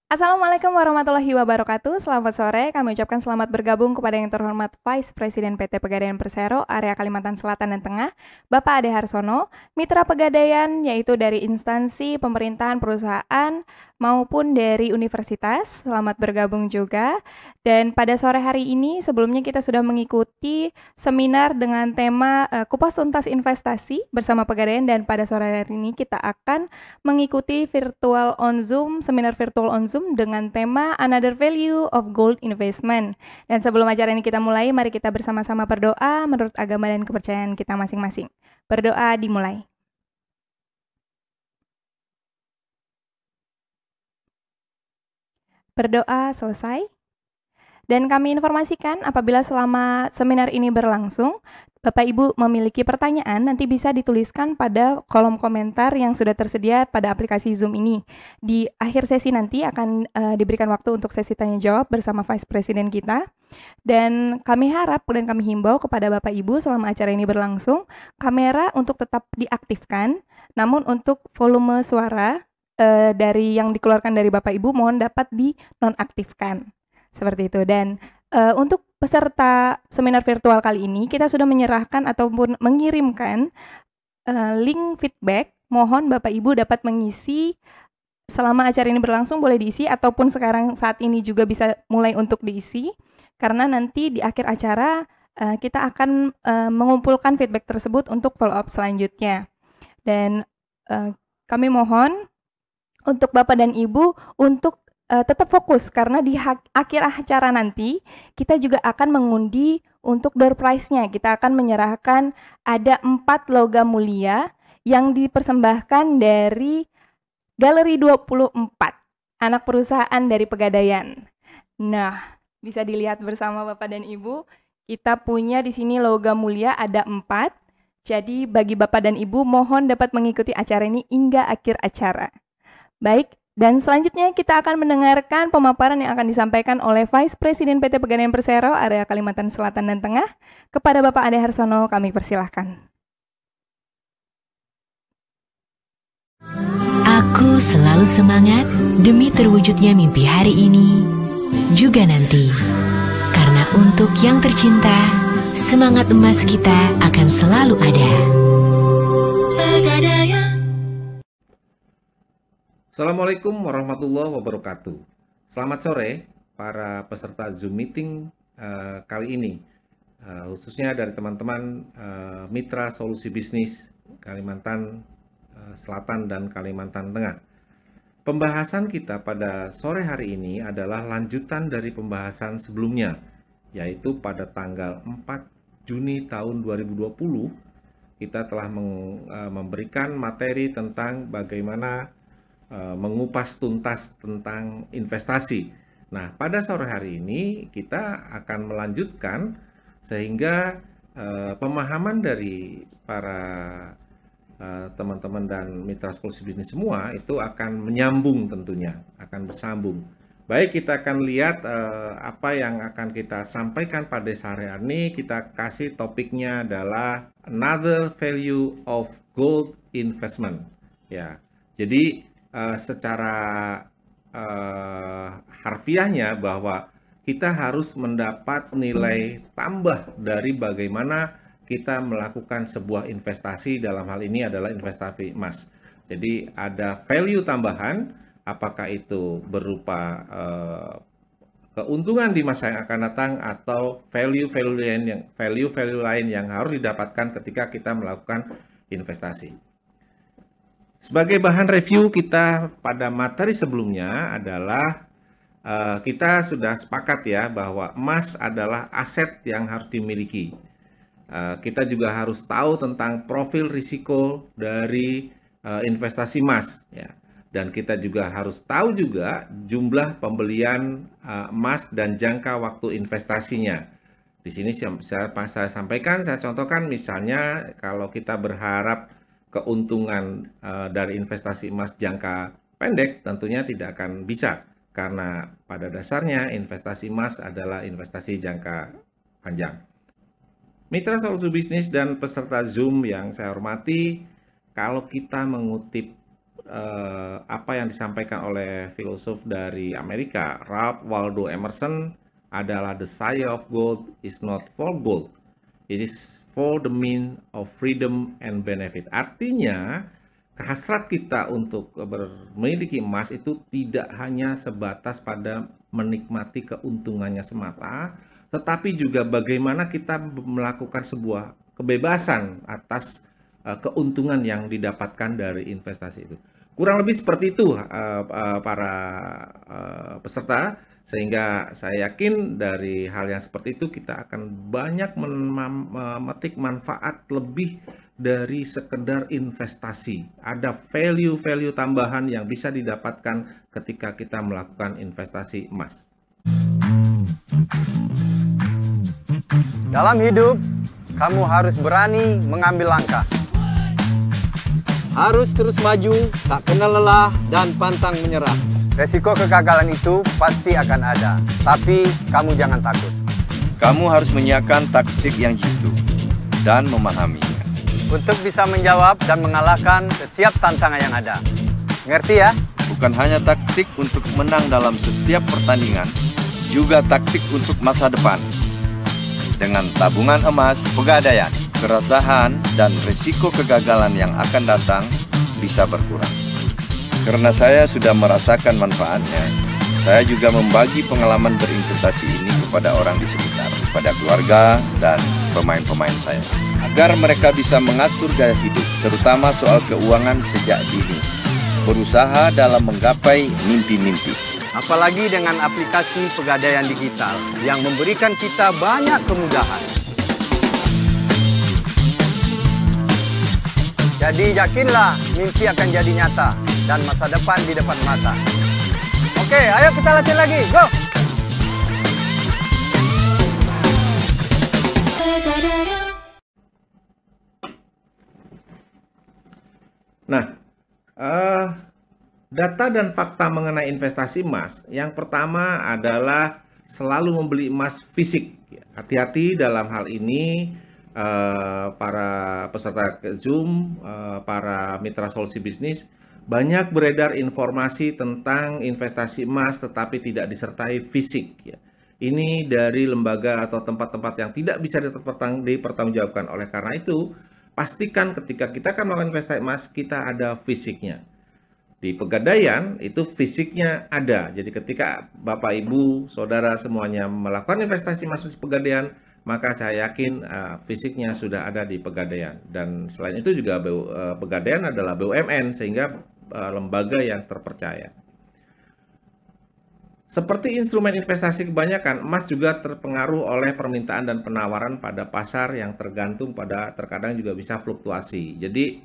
Assalamualaikum warahmatullahi wabarakatuh. Selamat sore. Kami ucapkan selamat bergabung kepada yang terhormat Vice Presiden PT Pegadaian Persero Area Kalimantan Selatan dan Tengah, Bapak Ade Harsono, mitra Pegadaian yaitu dari instansi pemerintahan perusahaan maupun dari universitas. Selamat bergabung juga. Dan pada sore hari ini sebelumnya kita sudah mengikuti seminar dengan tema Kupas Tuntas Investasi bersama Pegadaian, dan pada sore hari ini kita akan mengikuti seminar virtual on Zoom dengan tema Another Value of Gold Investment. Dan sebelum acara ini kita mulai, mari kita bersama-sama berdoa menurut agama dan kepercayaan kita masing-masing. Berdoa dimulai. Berdoa selesai. Dan kami informasikan apabila selama seminar ini berlangsung, Bapak Ibu memiliki pertanyaan, nanti bisa dituliskan pada kolom komentar yang sudah tersedia pada aplikasi Zoom ini. Di akhir sesi nanti akan diberikan waktu untuk sesi tanya jawab bersama Vice President kita. Dan kami harap dan kami himbau kepada Bapak Ibu selama acara ini berlangsung, kamera untuk tetap diaktifkan, namun untuk volume suara dari yang dikeluarkan dari Bapak Ibu mohon dapat dinonaktifkan. Seperti itu. Dan untuk peserta seminar virtual kali ini, kita sudah menyerahkan ataupun mengirimkan link feedback. Mohon Bapak Ibu dapat mengisi selama acara ini berlangsung, boleh diisi, ataupun sekarang saat ini juga bisa mulai untuk diisi. Karena nanti di akhir acara kita akan mengumpulkan feedback tersebut untuk follow up selanjutnya. Dan kami mohon untuk Bapak dan Ibu untuk tetap fokus, karena di akhir acara nanti kita juga akan mengundi untuk door prize-nya. Kita akan menyerahkan ada 4 logam mulia yang dipersembahkan dari Galeri 24, anak perusahaan dari Pegadaian. Nah, bisa dilihat bersama Bapak dan Ibu, kita punya di sini logam mulia ada 4. Jadi bagi Bapak dan Ibu mohon dapat mengikuti acara ini hingga akhir acara. Baik, dan selanjutnya kita akan mendengarkan pemaparan yang akan disampaikan oleh Vice Presiden PT Pegadaian Persero Area Kalimantan Selatan dan Tengah. Kepada Bapak Ade Harsono kami persilahkan. Aku selalu semangat demi terwujudnya mimpi hari ini, juga nanti. Karena untuk yang tercinta, semangat emas kita akan selalu ada. Pegadaian. Assalamualaikum warahmatullahi wabarakatuh. Selamat sore para peserta Zoom meeting kali ini, khususnya dari teman-teman Mitra Solusi Bisnis Kalimantan Selatan dan Kalimantan Tengah. Pembahasan kita pada sore hari ini adalah lanjutan dari pembahasan sebelumnya, yaitu pada tanggal 4 Juni tahun 2020 kita telah memberikan materi tentang bagaimana mengupas tuntas tentang investasi. Nah, pada sore hari ini kita akan melanjutkan sehingga pemahaman dari para teman-teman dan mitra solusi bisnis semua itu akan menyambung, tentunya akan bersambung. Baik, kita akan lihat apa yang akan kita sampaikan pada sore hari ini. Kita kasih topiknya adalah Another Value of Gold Investment. Ya, jadi secara harfiahnya bahwa kita harus mendapat nilai tambah dari bagaimana kita melakukan sebuah investasi, dalam hal ini adalah investasi emas. Jadi ada value tambahan, apakah itu berupa keuntungan di masa yang akan datang atau value-value lain yang harus didapatkan ketika kita melakukan investasi. Sebagai bahan review kita pada materi sebelumnya adalah kita sudah sepakat ya bahwa emas adalah aset yang harus dimiliki. Kita juga harus tahu tentang profil risiko dari investasi emas ya. Dan kita juga harus tahu juga jumlah pembelian emas dan jangka waktu investasinya. Di sini saya sampaikan, saya contohkan misalnya kalau kita berharap keuntungan dari investasi emas jangka pendek tentunya tidak akan bisa, karena pada dasarnya investasi emas adalah investasi jangka panjang. Mitra solusi bisnis dan peserta Zoom yang saya hormati, kalau kita mengutip apa yang disampaikan oleh filosof dari Amerika, Ralph Waldo Emerson, adalah the desire of gold is not for gold, it is for the means of freedom and benefit. Artinya, hasrat kita untuk memiliki emas itu tidak hanya sebatas pada menikmati keuntungannya semata, tetapi juga bagaimana kita melakukan sebuah kebebasan atas keuntungan yang didapatkan dari investasi itu. Kurang lebih seperti itu para peserta, sehingga saya yakin dari hal yang seperti itu kita akan banyak memetik manfaat lebih dari sekedar investasi. Ada value-value tambahan yang bisa didapatkan ketika kita melakukan investasi emas. Dalam hidup, kamu harus berani mengambil langkah. Harus terus maju, tak kenal lelah, dan pantang menyerah. Resiko kegagalan itu pasti akan ada, tapi kamu jangan takut. Kamu harus menyiapkan taktik yang jitu dan memahaminya. Untuk bisa menjawab dan mengalahkan setiap tantangan yang ada. Ngerti ya? Bukan hanya taktik untuk menang dalam setiap pertandingan, juga taktik untuk masa depan. Dengan tabungan emas Pegadaian, keresahan dan risiko kegagalan yang akan datang bisa berkurang. Karena saya sudah merasakan manfaatnya, saya juga membagi pengalaman berinvestasi ini kepada orang di sekitar, kepada keluarga dan pemain-pemain saya, agar mereka bisa mengatur gaya hidup, terutama soal keuangan sejak dini, berusaha dalam menggapai mimpi-mimpi. Apalagi dengan aplikasi Pegadaian Digital yang memberikan kita banyak kemudahan. Jadi yakinlah mimpi akan jadi nyata dan masa depan di depan mata. Oke, ayo kita latihan lagi, go! Nah, data dan fakta mengenai investasi emas, yang pertama adalah selalu membeli emas fisik. Hati-hati dalam hal ini, para peserta Zoom, para mitra solusi bisnis, banyak beredar informasi tentang investasi emas tetapi tidak disertai fisik. Ini dari lembaga atau tempat-tempat yang tidak bisa dipertanggungjawabkan. Oleh karena itu, pastikan ketika kita akan melakukan investasi emas, kita ada fisiknya. Di Pegadaian itu fisiknya ada. Jadi ketika Bapak, Ibu, Saudara semuanya melakukan investasi emas di Pegadaian, maka saya yakin fisiknya sudah ada di Pegadaian. Dan selain itu juga Pegadaian adalah BUMN, sehingga lembaga yang terpercaya. Seperti instrumen investasi kebanyakan, emas juga terpengaruh oleh permintaan dan penawaran pada pasar yang tergantung pada, terkadang juga bisa fluktuasi. Jadi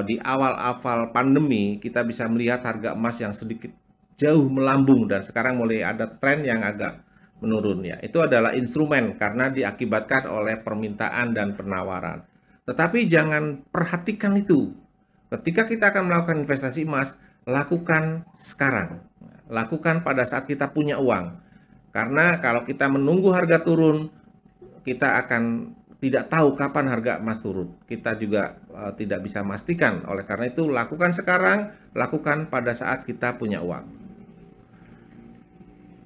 di awal-awal pandemi kita bisa melihat harga emas yang sedikit jauh melambung dan sekarang mulai ada tren yang agak menurun ya. Itu adalah instrumen karena diakibatkan oleh permintaan dan penawaran. Tetapi jangan perhatikan itu. Ketika kita akan melakukan investasi emas, lakukan sekarang. Lakukan pada saat kita punya uang. Karena kalau kita menunggu harga turun, kita akan tidak tahu kapan harga emas turun. Kita juga tidak bisa memastikan. Oleh karena itu, lakukan sekarang, lakukan pada saat kita punya uang.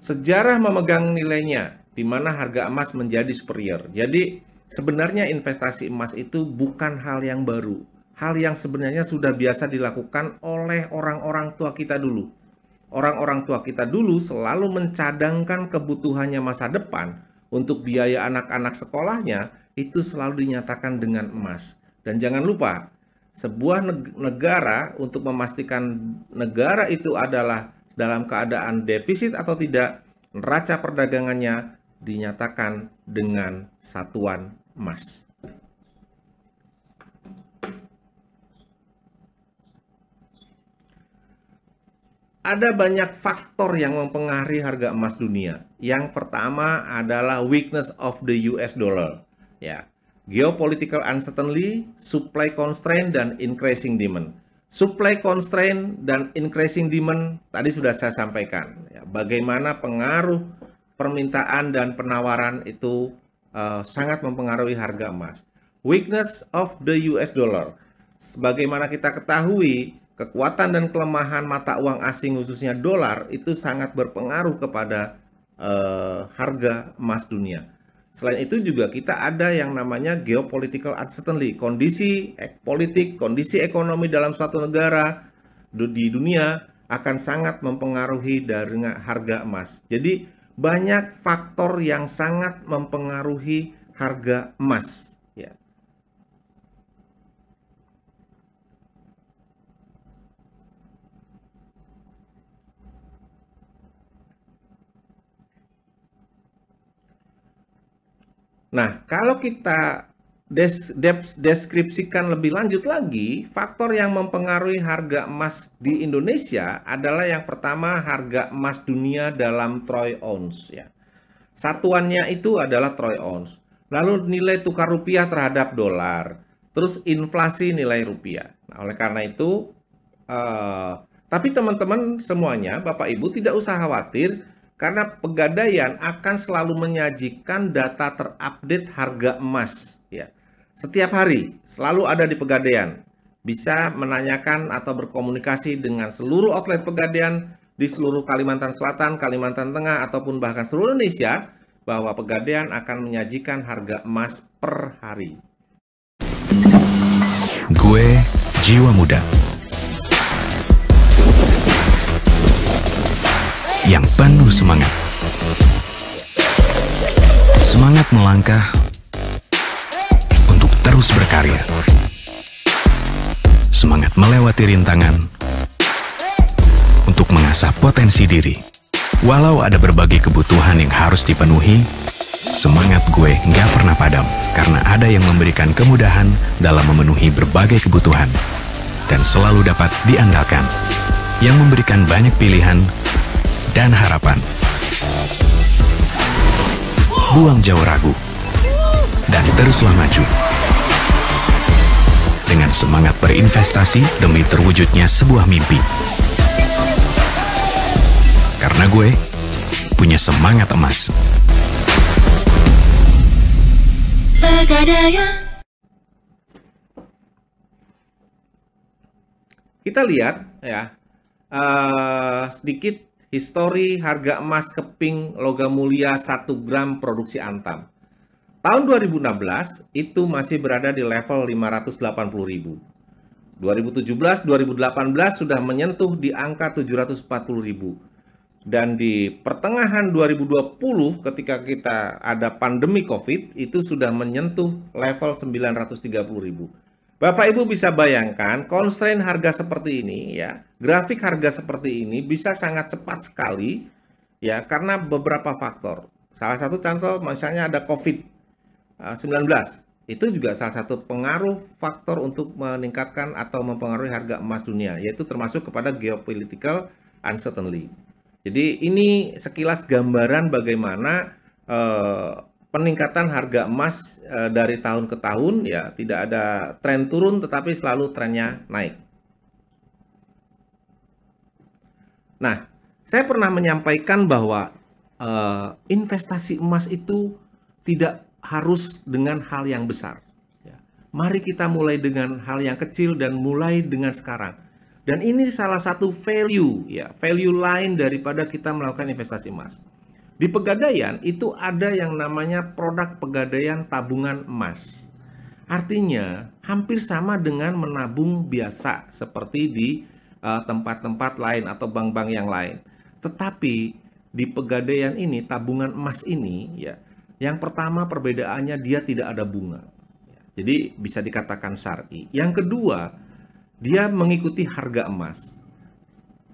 Sejarah memegang nilainya, di mana harga emas menjadi superior. Jadi, sebenarnya investasi emas itu bukan hal yang baru. Hal yang sebenarnya sudah biasa dilakukan oleh orang-orang tua kita dulu. Orang-orang tua kita dulu selalu mencadangkan kebutuhannya masa depan untuk biaya anak-anak sekolahnya, itu selalu dinyatakan dengan emas. Dan jangan lupa, sebuah negara untuk memastikan negara itu adalah dalam keadaan defisit atau tidak, neraca perdagangannya dinyatakan dengan satuan emas. Ada banyak faktor yang mempengaruhi harga emas dunia. Yang pertama adalah weakness of the US dollar. Ya, geopolitical uncertainty, supply constraint, dan increasing demand. Supply constraint dan increasing demand tadi sudah saya sampaikan. Ya, bagaimana pengaruh permintaan dan penawaran itu sangat mempengaruhi harga emas. Weakness of the US dollar. Sebagaimana kita ketahui, kekuatan dan kelemahan mata uang asing khususnya dolar itu sangat berpengaruh kepada harga emas dunia. Selain itu juga kita ada yang namanya geopolitical uncertainty, kondisi politik, kondisi ekonomi dalam suatu negara di dunia akan sangat mempengaruhi dari harga emas. Jadi banyak faktor yang sangat mempengaruhi harga emas. Ya. Nah, kalau kita deskripsikan lebih lanjut lagi, faktor yang mempengaruhi harga emas di Indonesia adalah yang pertama harga emas dunia dalam troy ounce. Ya. Satuannya itu adalah troy ounce. Lalu nilai tukar rupiah terhadap dolar, terus inflasi nilai rupiah. Nah, oleh karena itu, tapi teman-teman semuanya, Bapak Ibu tidak usah khawatir, karena Pegadaian akan selalu menyajikan data terupdate harga emas. Ya. Setiap hari selalu ada di Pegadaian. Bisa menanyakan atau berkomunikasi dengan seluruh outlet Pegadaian di seluruh Kalimantan Selatan, Kalimantan Tengah, ataupun bahkan seluruh Indonesia, bahwa Pegadaian akan menyajikan harga emas per hari. Gue jiwa muda yang penuh semangat. Semangat melangkah untuk terus berkarya. Semangat melewati rintangan untuk mengasah potensi diri. Walau ada berbagai kebutuhan yang harus dipenuhi, semangat gue nggak pernah padam karena ada yang memberikan kemudahan dalam memenuhi berbagai kebutuhan dan selalu dapat diandalkan, yang memberikan banyak pilihan dan harapan. Buang jauh ragu dan teruslah maju dengan semangat berinvestasi demi terwujudnya sebuah mimpi. Karena gue punya semangat emas. Pegadaian. Kita lihat ya sedikit histori harga emas keping logam mulia 1 gram produksi Antam. Tahun 2016 itu masih berada di level 580.000. 2017-2018 sudah menyentuh di angka 740.000. Dan di pertengahan 2020 ketika kita ada pandemi Covid itu sudah menyentuh level 930.000. Bapak Ibu bisa bayangkan constraint harga seperti ini ya, grafik harga seperti ini bisa sangat cepat sekali ya karena beberapa faktor. Salah satu contoh misalnya ada COVID-19. Itu juga salah satu pengaruh faktor untuk meningkatkan atau mempengaruhi harga emas dunia, yaitu termasuk kepada geopolitical uncertainty. Jadi ini sekilas gambaran bagaimana peningkatan harga emas dari tahun ke tahun ya, tidak ada tren turun tetapi selalu trennya naik. Nah, saya pernah menyampaikan bahwa investasi emas itu tidak harus dengan hal yang besar. Ya. Mari kita mulai dengan hal yang kecil dan mulai dengan sekarang. Dan ini salah satu value lain daripada kita melakukan investasi emas. Di Pegadaian itu ada yang namanya produk Pegadaian tabungan emas. Artinya hampir sama dengan menabung biasa seperti di tempat-tempat lain atau bank-bank yang lain. Tetapi di Pegadaian ini tabungan emas ini ya, yang pertama perbedaannya dia tidak ada bunga. Jadi bisa dikatakan syar'i. Yang kedua, dia mengikuti harga emas.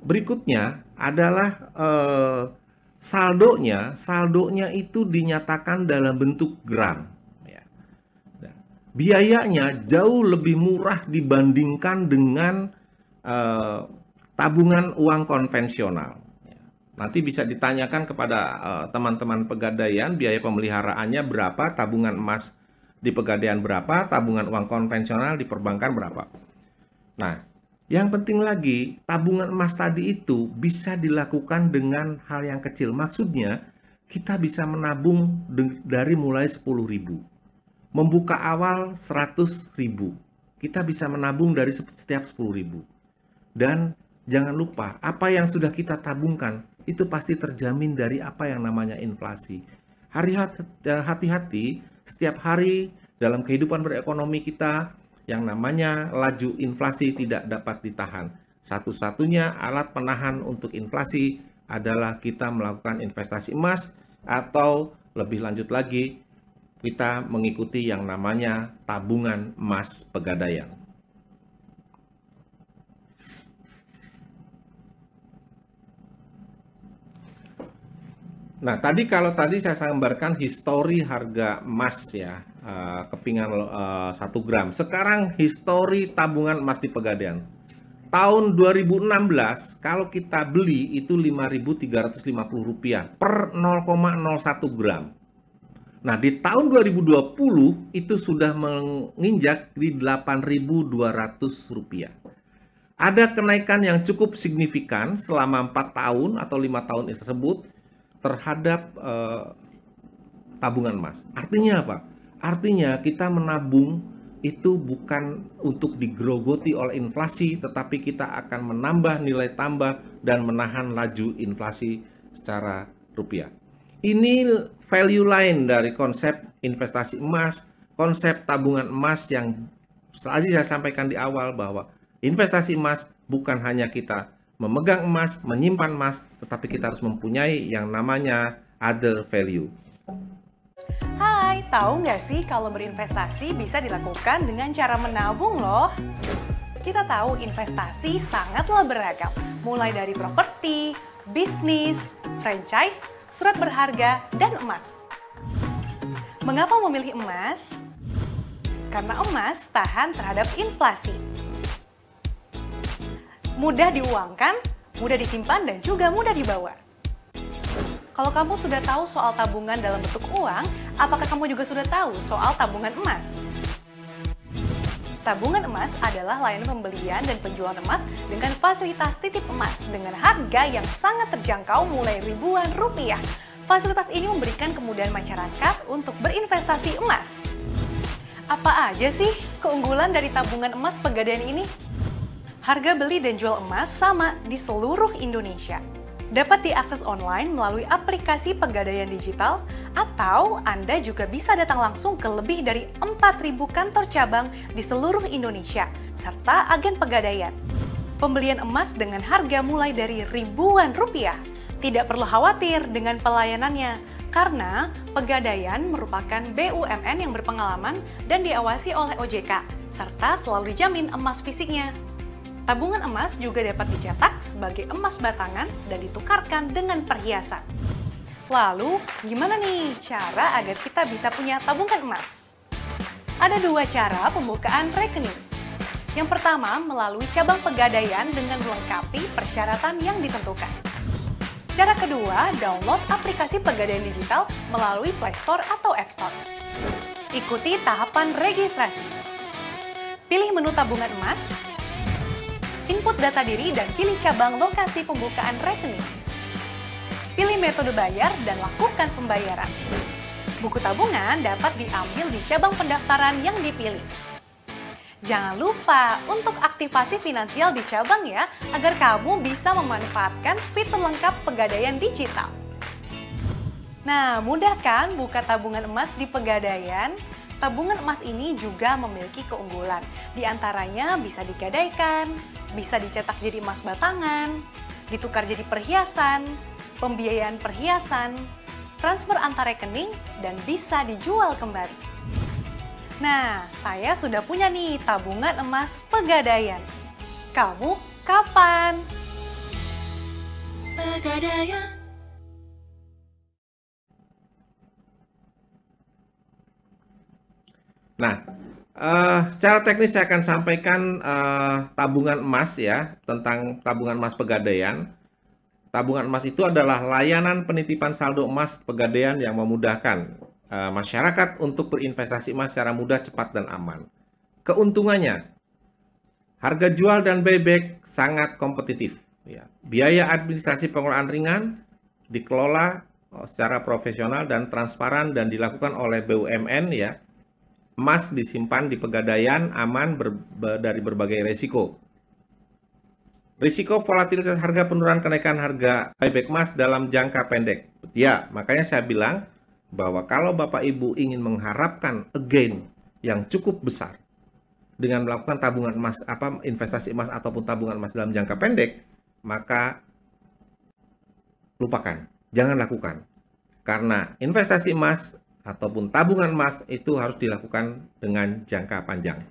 Berikutnya adalah saldonya itu dinyatakan dalam bentuk gram. Ya. Nah, biayanya jauh lebih murah dibandingkan dengan tabungan uang konvensional. Ya. Nanti bisa ditanyakan kepada teman-teman Pegadaian biaya pemeliharaannya berapa, tabungan emas di Pegadaian berapa, tabungan uang konvensional di perbankan berapa. Nah, yang penting lagi, tabungan emas tadi itu bisa dilakukan dengan hal yang kecil. Maksudnya, kita bisa menabung dari mulai 10.000. Membuka awal 100.000. Kita bisa menabung dari setiap 10.000. Dan jangan lupa, apa yang sudah kita tabungkan itu pasti terjamin dari apa yang namanya inflasi. Hati-hati setiap hari dalam kehidupan berekonomi kita, yang namanya laju inflasi tidak dapat ditahan. Satu-satunya alat penahan untuk inflasi adalah kita melakukan investasi emas, atau lebih lanjut lagi, kita mengikuti yang namanya tabungan emas pegadaian. Nah, kalau tadi saya gambarkan histori harga emas ya, kepingan 1 gram. Sekarang histori tabungan emas di Pegadaian. Tahun 2016, kalau kita beli itu Rp5.350 per 0,01 gram. Nah, di tahun 2020 itu sudah menginjak di Rp8.200. Ada kenaikan yang cukup signifikan selama 4 tahun atau 5 tahun tersebut terhadap tabungan emas. Artinya apa? Artinya kita menabung itu bukan untuk digerogoti oleh inflasi, tetapi kita akan menambah nilai tambah dan menahan laju inflasi secara rupiah. Ini value lain dari konsep investasi emas, konsep tabungan emas yang tadi saya sampaikan di awal, bahwa investasi emas bukan hanya kita memegang emas, menyimpan emas, tetapi kita harus mempunyai yang namanya other value. Hai, tahu nggak sih kalau berinvestasi bisa dilakukan dengan cara menabung loh? Kita tahu investasi sangatlah beragam, mulai dari properti, bisnis, franchise, surat berharga, dan emas. Mengapa memilih emas? Karena emas tahan terhadap inflasi. Mudah diuangkan, mudah disimpan, dan juga mudah dibawa. Kalau kamu sudah tahu soal tabungan dalam bentuk uang, apakah kamu juga sudah tahu soal tabungan emas? Tabungan emas adalah layanan pembelian dan penjualan emas dengan fasilitas titip emas dengan harga yang sangat terjangkau mulai ribuan rupiah. Fasilitas ini memberikan kemudahan masyarakat untuk berinvestasi emas. Apa aja sih keunggulan dari tabungan emas Pegadaian ini? Harga beli dan jual emas sama di seluruh Indonesia. Dapat diakses online melalui aplikasi Pegadaian Digital, atau Anda juga bisa datang langsung ke lebih dari 4.000 kantor cabang di seluruh Indonesia, serta agen Pegadaian. Pembelian emas dengan harga mulai dari ribuan rupiah. Tidak perlu khawatir dengan pelayanannya, karena Pegadaian merupakan BUMN yang berpengalaman dan diawasi oleh OJK, serta selalu dijamin emas fisiknya. Tabungan emas juga dapat dicetak sebagai emas batangan dan ditukarkan dengan perhiasan. Lalu, gimana nih cara agar kita bisa punya tabungan emas? Ada 2 cara pembukaan rekening. Yang pertama, melalui cabang Pegadaian dengan melengkapi persyaratan yang ditentukan. Cara kedua, download aplikasi Pegadaian Digital melalui Play Store atau App Store. Ikuti tahapan registrasi. Pilih menu tabungan emas, input data diri dan pilih cabang lokasi pembukaan rekening. Pilih metode bayar dan lakukan pembayaran. Buku tabungan dapat diambil di cabang pendaftaran yang dipilih. Jangan lupa untuk aktivasi finansial di cabang ya, agar kamu bisa memanfaatkan fitur lengkap Pegadaian Digital. Nah, mudah kan buka tabungan emas di Pegadaian? Tabungan emas ini juga memiliki keunggulan. Di antaranya bisa digadaikan, bisa dicetak jadi emas batangan, ditukar jadi perhiasan, pembiayaan perhiasan, transfer antar rekening, dan bisa dijual kembali. Nah, saya sudah punya nih tabungan emas Pegadaian. Kamu kapan? Pegadaian. Nah, secara teknis saya akan sampaikan tabungan emas ya, tentang tabungan emas Pegadaian. Tabungan emas itu adalah layanan penitipan saldo emas Pegadaian yang memudahkan masyarakat untuk berinvestasi emas secara mudah, cepat, dan aman. Keuntungannya, harga jual dan buyback sangat kompetitif. Ya. Biaya administrasi pengelolaan ringan, dikelola secara profesional dan transparan dan dilakukan oleh BUMN ya. Emas disimpan di Pegadaian aman dari berbagai resiko. Risiko volatilitas harga, penurunan kenaikan harga buyback emas dalam jangka pendek. Ya, makanya saya bilang bahwa kalau Bapak Ibu ingin mengharapkan a gain yang cukup besar dengan melakukan tabungan emas, investasi emas ataupun tabungan emas dalam jangka pendek, maka lupakan, jangan lakukan. Karena investasi emas ataupun tabungan emas itu harus dilakukan dengan jangka panjang.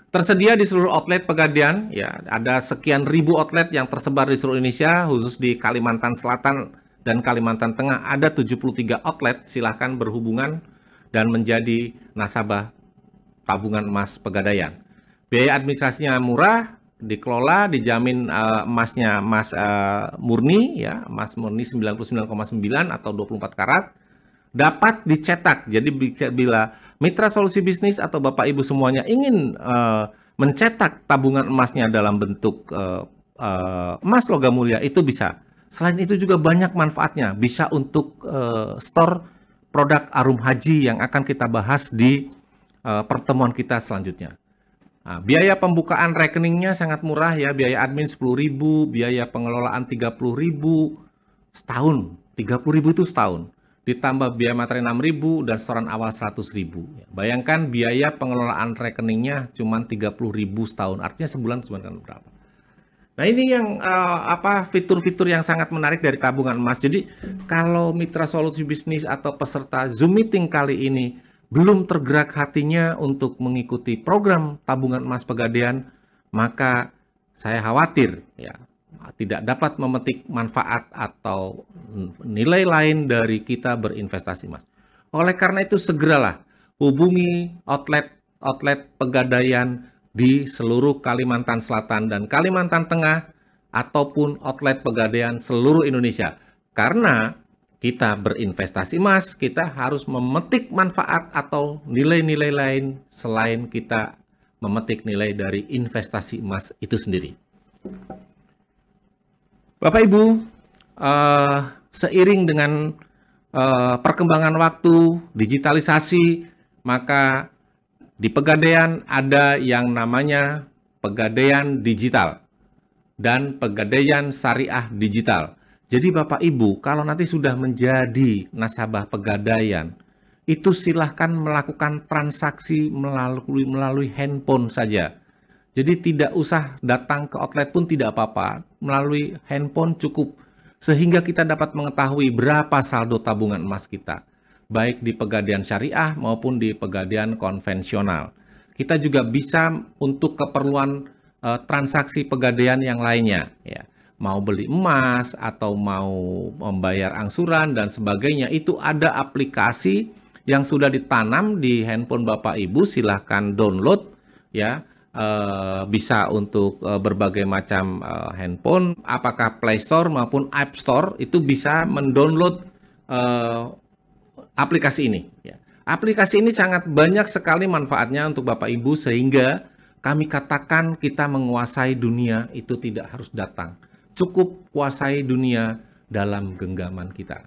Tersedia di seluruh outlet Pegadaian, ya, ada sekian ribu outlet yang tersebar di seluruh Indonesia, khusus di Kalimantan Selatan dan Kalimantan Tengah ada 73 outlet. Silahkan berhubungan dan menjadi nasabah tabungan emas Pegadaian. Biaya administrasinya murah, dikelola, dijamin emasnya emas murni, ya, emas murni 99,9 atau 24 karat. Dapat dicetak. Jadi bila mitra solusi bisnis atau Bapak Ibu semuanya ingin mencetak tabungan emasnya dalam bentuk emas logam mulia, itu bisa. Selain itu juga banyak manfaatnya. Bisa untuk store produk Arum Haji yang akan kita bahas di pertemuan kita selanjutnya. Nah, biaya pembukaan rekeningnya sangat murah ya. Biaya admin 10.000, biaya pengelolaan 30.000 setahun. 30.000 itu setahun. Ditambah biaya materi 6.000 dan setoran awal 100.000. Bayangkan biaya pengelolaan rekeningnya cuma 30.000 setahun, artinya sebulan cuma berapa. Nah, ini yang fitur-fitur yang sangat menarik dari tabungan emas. Jadi kalau mitra solusi bisnis atau peserta Zoom meeting kali ini belum tergerak hatinya untuk mengikuti program tabungan emas Pegadaian, maka saya khawatir ya tidak dapat memetik manfaat atau nilai lain dari kita berinvestasi emas. Oleh karena itu segeralah hubungi outlet Pegadaian di seluruh Kalimantan Selatan dan Kalimantan Tengah ataupun outlet Pegadaian seluruh Indonesia. Karena kita berinvestasi emas, kita harus memetik manfaat atau nilai-nilai lain selain kita memetik nilai dari investasi emas itu sendiri. Bapak Ibu, seiring dengan perkembangan waktu, digitalisasi, maka di Pegadaian ada yang namanya Pegadaian Digital dan Pegadaian Syariah Digital. Jadi Bapak Ibu, kalau nanti sudah menjadi nasabah Pegadaian, itu silahkan melakukan transaksi melalui handphone saja. Jadi tidak usah datang ke outlet pun tidak apa-apa, melalui handphone cukup. Sehingga kita dapat mengetahui berapa saldo tabungan emas kita, baik di Pegadaian Syariah maupun di Pegadaian konvensional. Kita juga bisa untuk keperluan transaksi Pegadaian yang lainnya, ya. Mau beli emas atau mau membayar angsuran dan sebagainya, itu ada aplikasi yang sudah ditanam di handphone Bapak Ibu, silahkan download ya. Bisa untuk berbagai macam handphone, apakah Play Store maupun App Store, itu bisa mendownload aplikasi ini. Ya. Aplikasi ini sangat banyak sekali manfaatnya untuk Bapak Ibu, sehingga kami katakan kita menguasai dunia itu tidak harus datang. Cukup kuasai dunia dalam genggaman kita.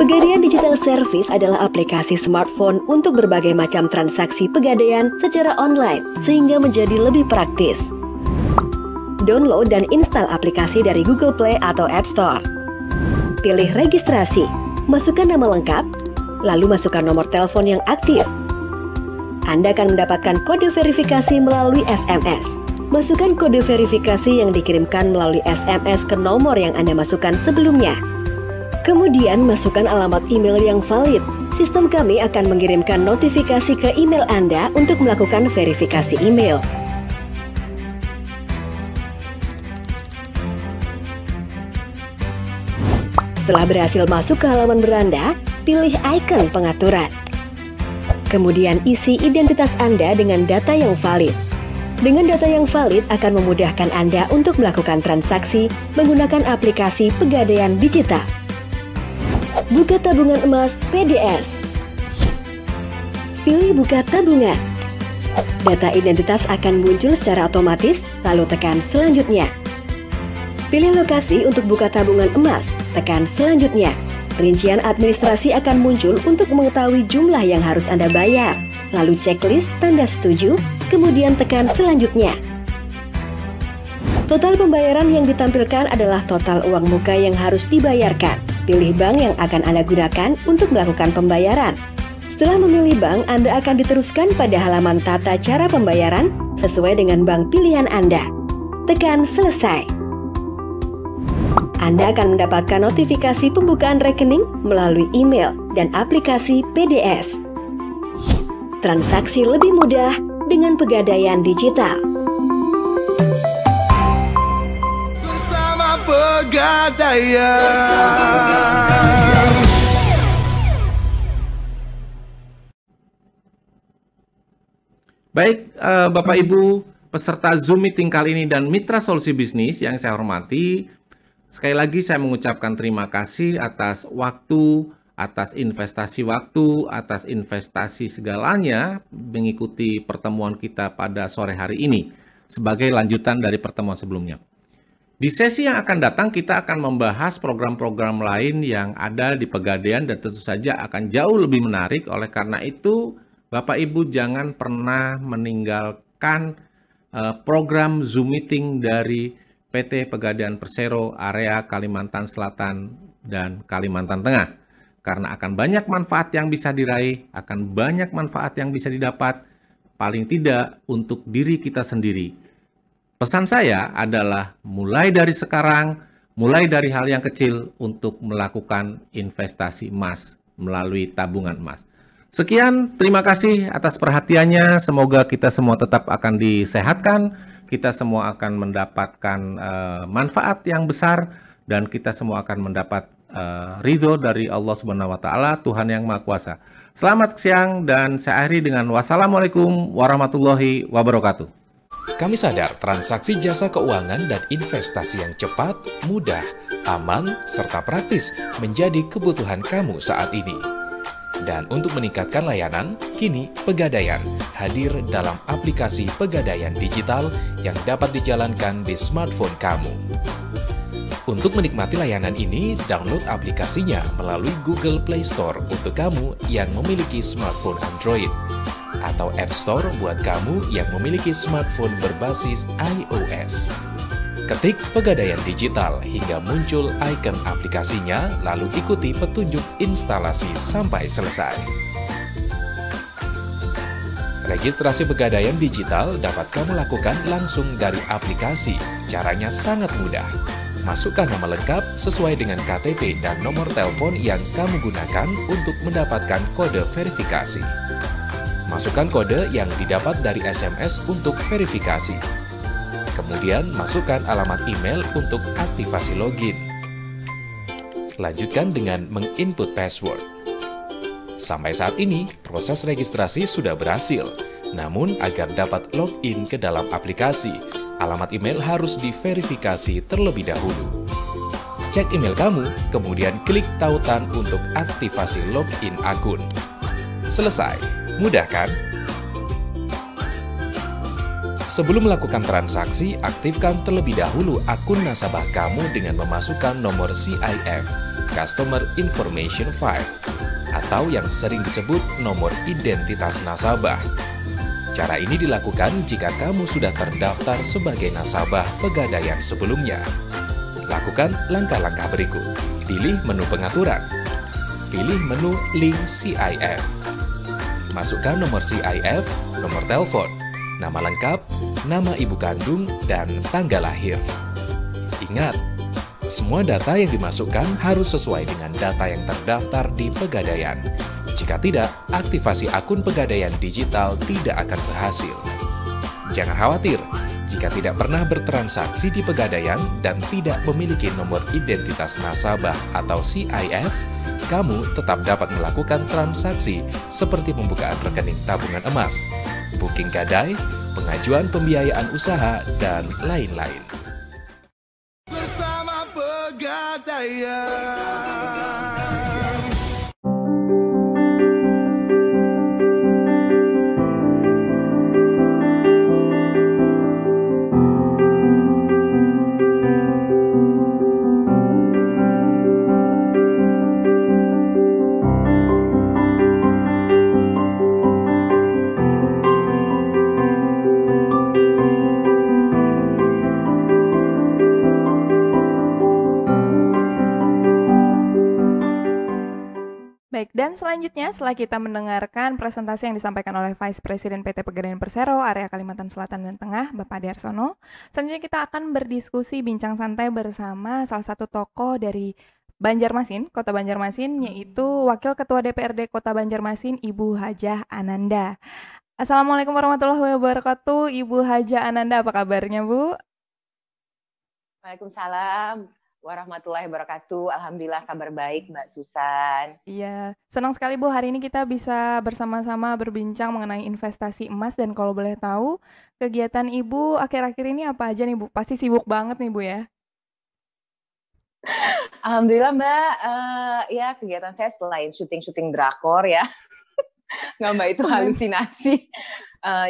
Pegadaian Digital Service adalah aplikasi smartphone untuk berbagai macam transaksi pegadaian secara online, sehingga menjadi lebih praktis. Download dan install aplikasi dari Google Play atau App Store. Pilih registrasi, masukkan nama lengkap, lalu masukkan nomor telepon yang aktif. Anda akan mendapatkan kode verifikasi melalui SMS. Masukkan kode verifikasi yang dikirimkan melalui SMS ke nomor yang Anda masukkan sebelumnya. Kemudian masukkan alamat email yang valid. Sistem kami akan mengirimkan notifikasi ke email Anda untuk melakukan verifikasi email. Setelah berhasil masuk ke halaman beranda, pilih ikon pengaturan. Kemudian isi identitas Anda dengan data yang valid. Dengan data yang valid akan memudahkan Anda untuk melakukan transaksi menggunakan aplikasi Pegadaian Digital. Buka tabungan emas PDS. Pilih buka tabungan. Data identitas akan muncul secara otomatis, lalu tekan selanjutnya. Pilih lokasi untuk buka tabungan emas, tekan selanjutnya. Rincian administrasi akan muncul untuk mengetahui jumlah yang harus Anda bayar. Lalu checklist tanda setuju, kemudian tekan selanjutnya. Total pembayaran yang ditampilkan adalah total uang muka yang harus dibayarkan. Pilih bank yang akan Anda gunakan untuk melakukan pembayaran. Setelah memilih bank, Anda akan diteruskan pada halaman tata cara pembayaran sesuai dengan bank pilihan Anda. Tekan selesai. Anda akan mendapatkan notifikasi pembukaan rekening melalui email dan aplikasi PDS. Transaksi lebih mudah dengan Pegadaian Digital. Bersama Pegadaian. Baik, Bapak Ibu peserta Zoom meeting kali ini dan mitra solusi bisnis yang saya hormati, sekali lagi saya mengucapkan terima kasih atas waktu, atas investasi waktu, atas investasi segalanya mengikuti pertemuan kita pada sore hari ini sebagai lanjutan dari pertemuan sebelumnya. Di sesi yang akan datang kita akan membahas program-program lain yang ada di Pegadaian dan tentu saja akan jauh lebih menarik. Oleh karena itu, Bapak Ibu jangan pernah meninggalkan program Zoom meeting dari PT Pegadaian Persero area Kalimantan Selatan dan Kalimantan Tengah. Karena akan banyak manfaat yang bisa diraih, akan banyak manfaat yang bisa didapat, paling tidak untuk diri kita sendiri. Pesan saya adalah mulai dari sekarang, mulai dari hal yang kecil untuk melakukan investasi emas melalui tabungan emas. Sekian, terima kasih atas perhatiannya. Semoga kita semua tetap akan disehatkan, kita semua akan mendapatkan manfaat yang besar, dan kita semua akan mendapat ridho dari Allah Subhanahu wa Ta'ala, Tuhan yang Maha Kuasa. Selamat siang, dan saya akhiri dengan wassalamualaikum warahmatullahi wabarakatuh. Kami sadar transaksi jasa keuangan dan investasi yang cepat, mudah, aman, serta praktis menjadi kebutuhan kamu saat ini. Dan untuk meningkatkan layanan, kini Pegadaian hadir dalam aplikasi Pegadaian Digital yang dapat dijalankan di smartphone kamu. Untuk menikmati layanan ini, download aplikasinya melalui Google Play Store untuk kamu yang memiliki smartphone Android, atau App Store buat kamu yang memiliki smartphone berbasis iOS. Ketik Pegadaian Digital hingga muncul icon aplikasinya, lalu ikuti petunjuk instalasi sampai selesai. Registrasi Pegadaian Digital dapat kamu lakukan langsung dari aplikasi. Caranya sangat mudah. Masukkan nama lengkap sesuai dengan KTP dan nomor telepon yang kamu gunakan untuk mendapatkan kode verifikasi. Masukkan kode yang didapat dari SMS untuk verifikasi. Kemudian, masukkan alamat email untuk aktivasi login. Lanjutkan dengan menginput password. Sampai saat ini, proses registrasi sudah berhasil. Namun, agar dapat login ke dalam aplikasi, alamat email harus diverifikasi terlebih dahulu. Cek email kamu, kemudian klik tautan untuk aktivasi login akun. Selesai. Mudah kan? Sebelum melakukan transaksi, aktifkan terlebih dahulu akun nasabah kamu dengan memasukkan nomor CIF, Customer Information File, atau yang sering disebut nomor identitas nasabah. Cara ini dilakukan jika kamu sudah terdaftar sebagai nasabah Pegadaian sebelumnya. Lakukan langkah-langkah berikut. Pilih menu pengaturan. Pilih menu link CIF. Masukkan nomor CIF, nomor telepon, nama lengkap, nama ibu kandung, dan tanggal lahir. Ingat, semua data yang dimasukkan harus sesuai dengan data yang terdaftar di Pegadaian. Jika tidak, aktivasi akun Pegadaian Digital tidak akan berhasil. Jangan khawatir, jika tidak pernah bertransaksi di Pegadaian dan tidak memiliki nomor identitas nasabah atau CIF, kamu tetap dapat melakukan transaksi seperti pembukaan rekening tabungan emas, booking gadai, pengajuan pembiayaan usaha, dan lain-lain. Bersama Pegadaian. Dan selanjutnya, setelah kita mendengarkan presentasi yang disampaikan oleh Vice President PT Pegadaian Persero area Kalimantan Selatan dan Tengah, Bapak Ade Arsono, selanjutnya kita akan berdiskusi bincang santai bersama salah satu tokoh dari Banjarmasin, Kota Banjarmasin, yaitu Wakil Ketua DPRD Kota Banjarmasin, Ibu Hajah Ananda. Assalamualaikum warahmatullahi wabarakatuh, Ibu Hajah Ananda, apa kabarnya, Bu? Waalaikumsalam warahmatullahi wabarakatuh. Alhamdulillah kabar baik, Mbak Susan. Iya, senang sekali Bu, hari ini kita bisa bersama-sama berbincang mengenai investasi emas, dan kalau boleh tahu, kegiatan Ibu akhir-akhir ini apa aja nih Bu? Pasti sibuk banget nih Bu ya? Alhamdulillah Mbak, ya kegiatan saya selain syuting-syuting drakor ya, nggak Mbak itu halusinasi.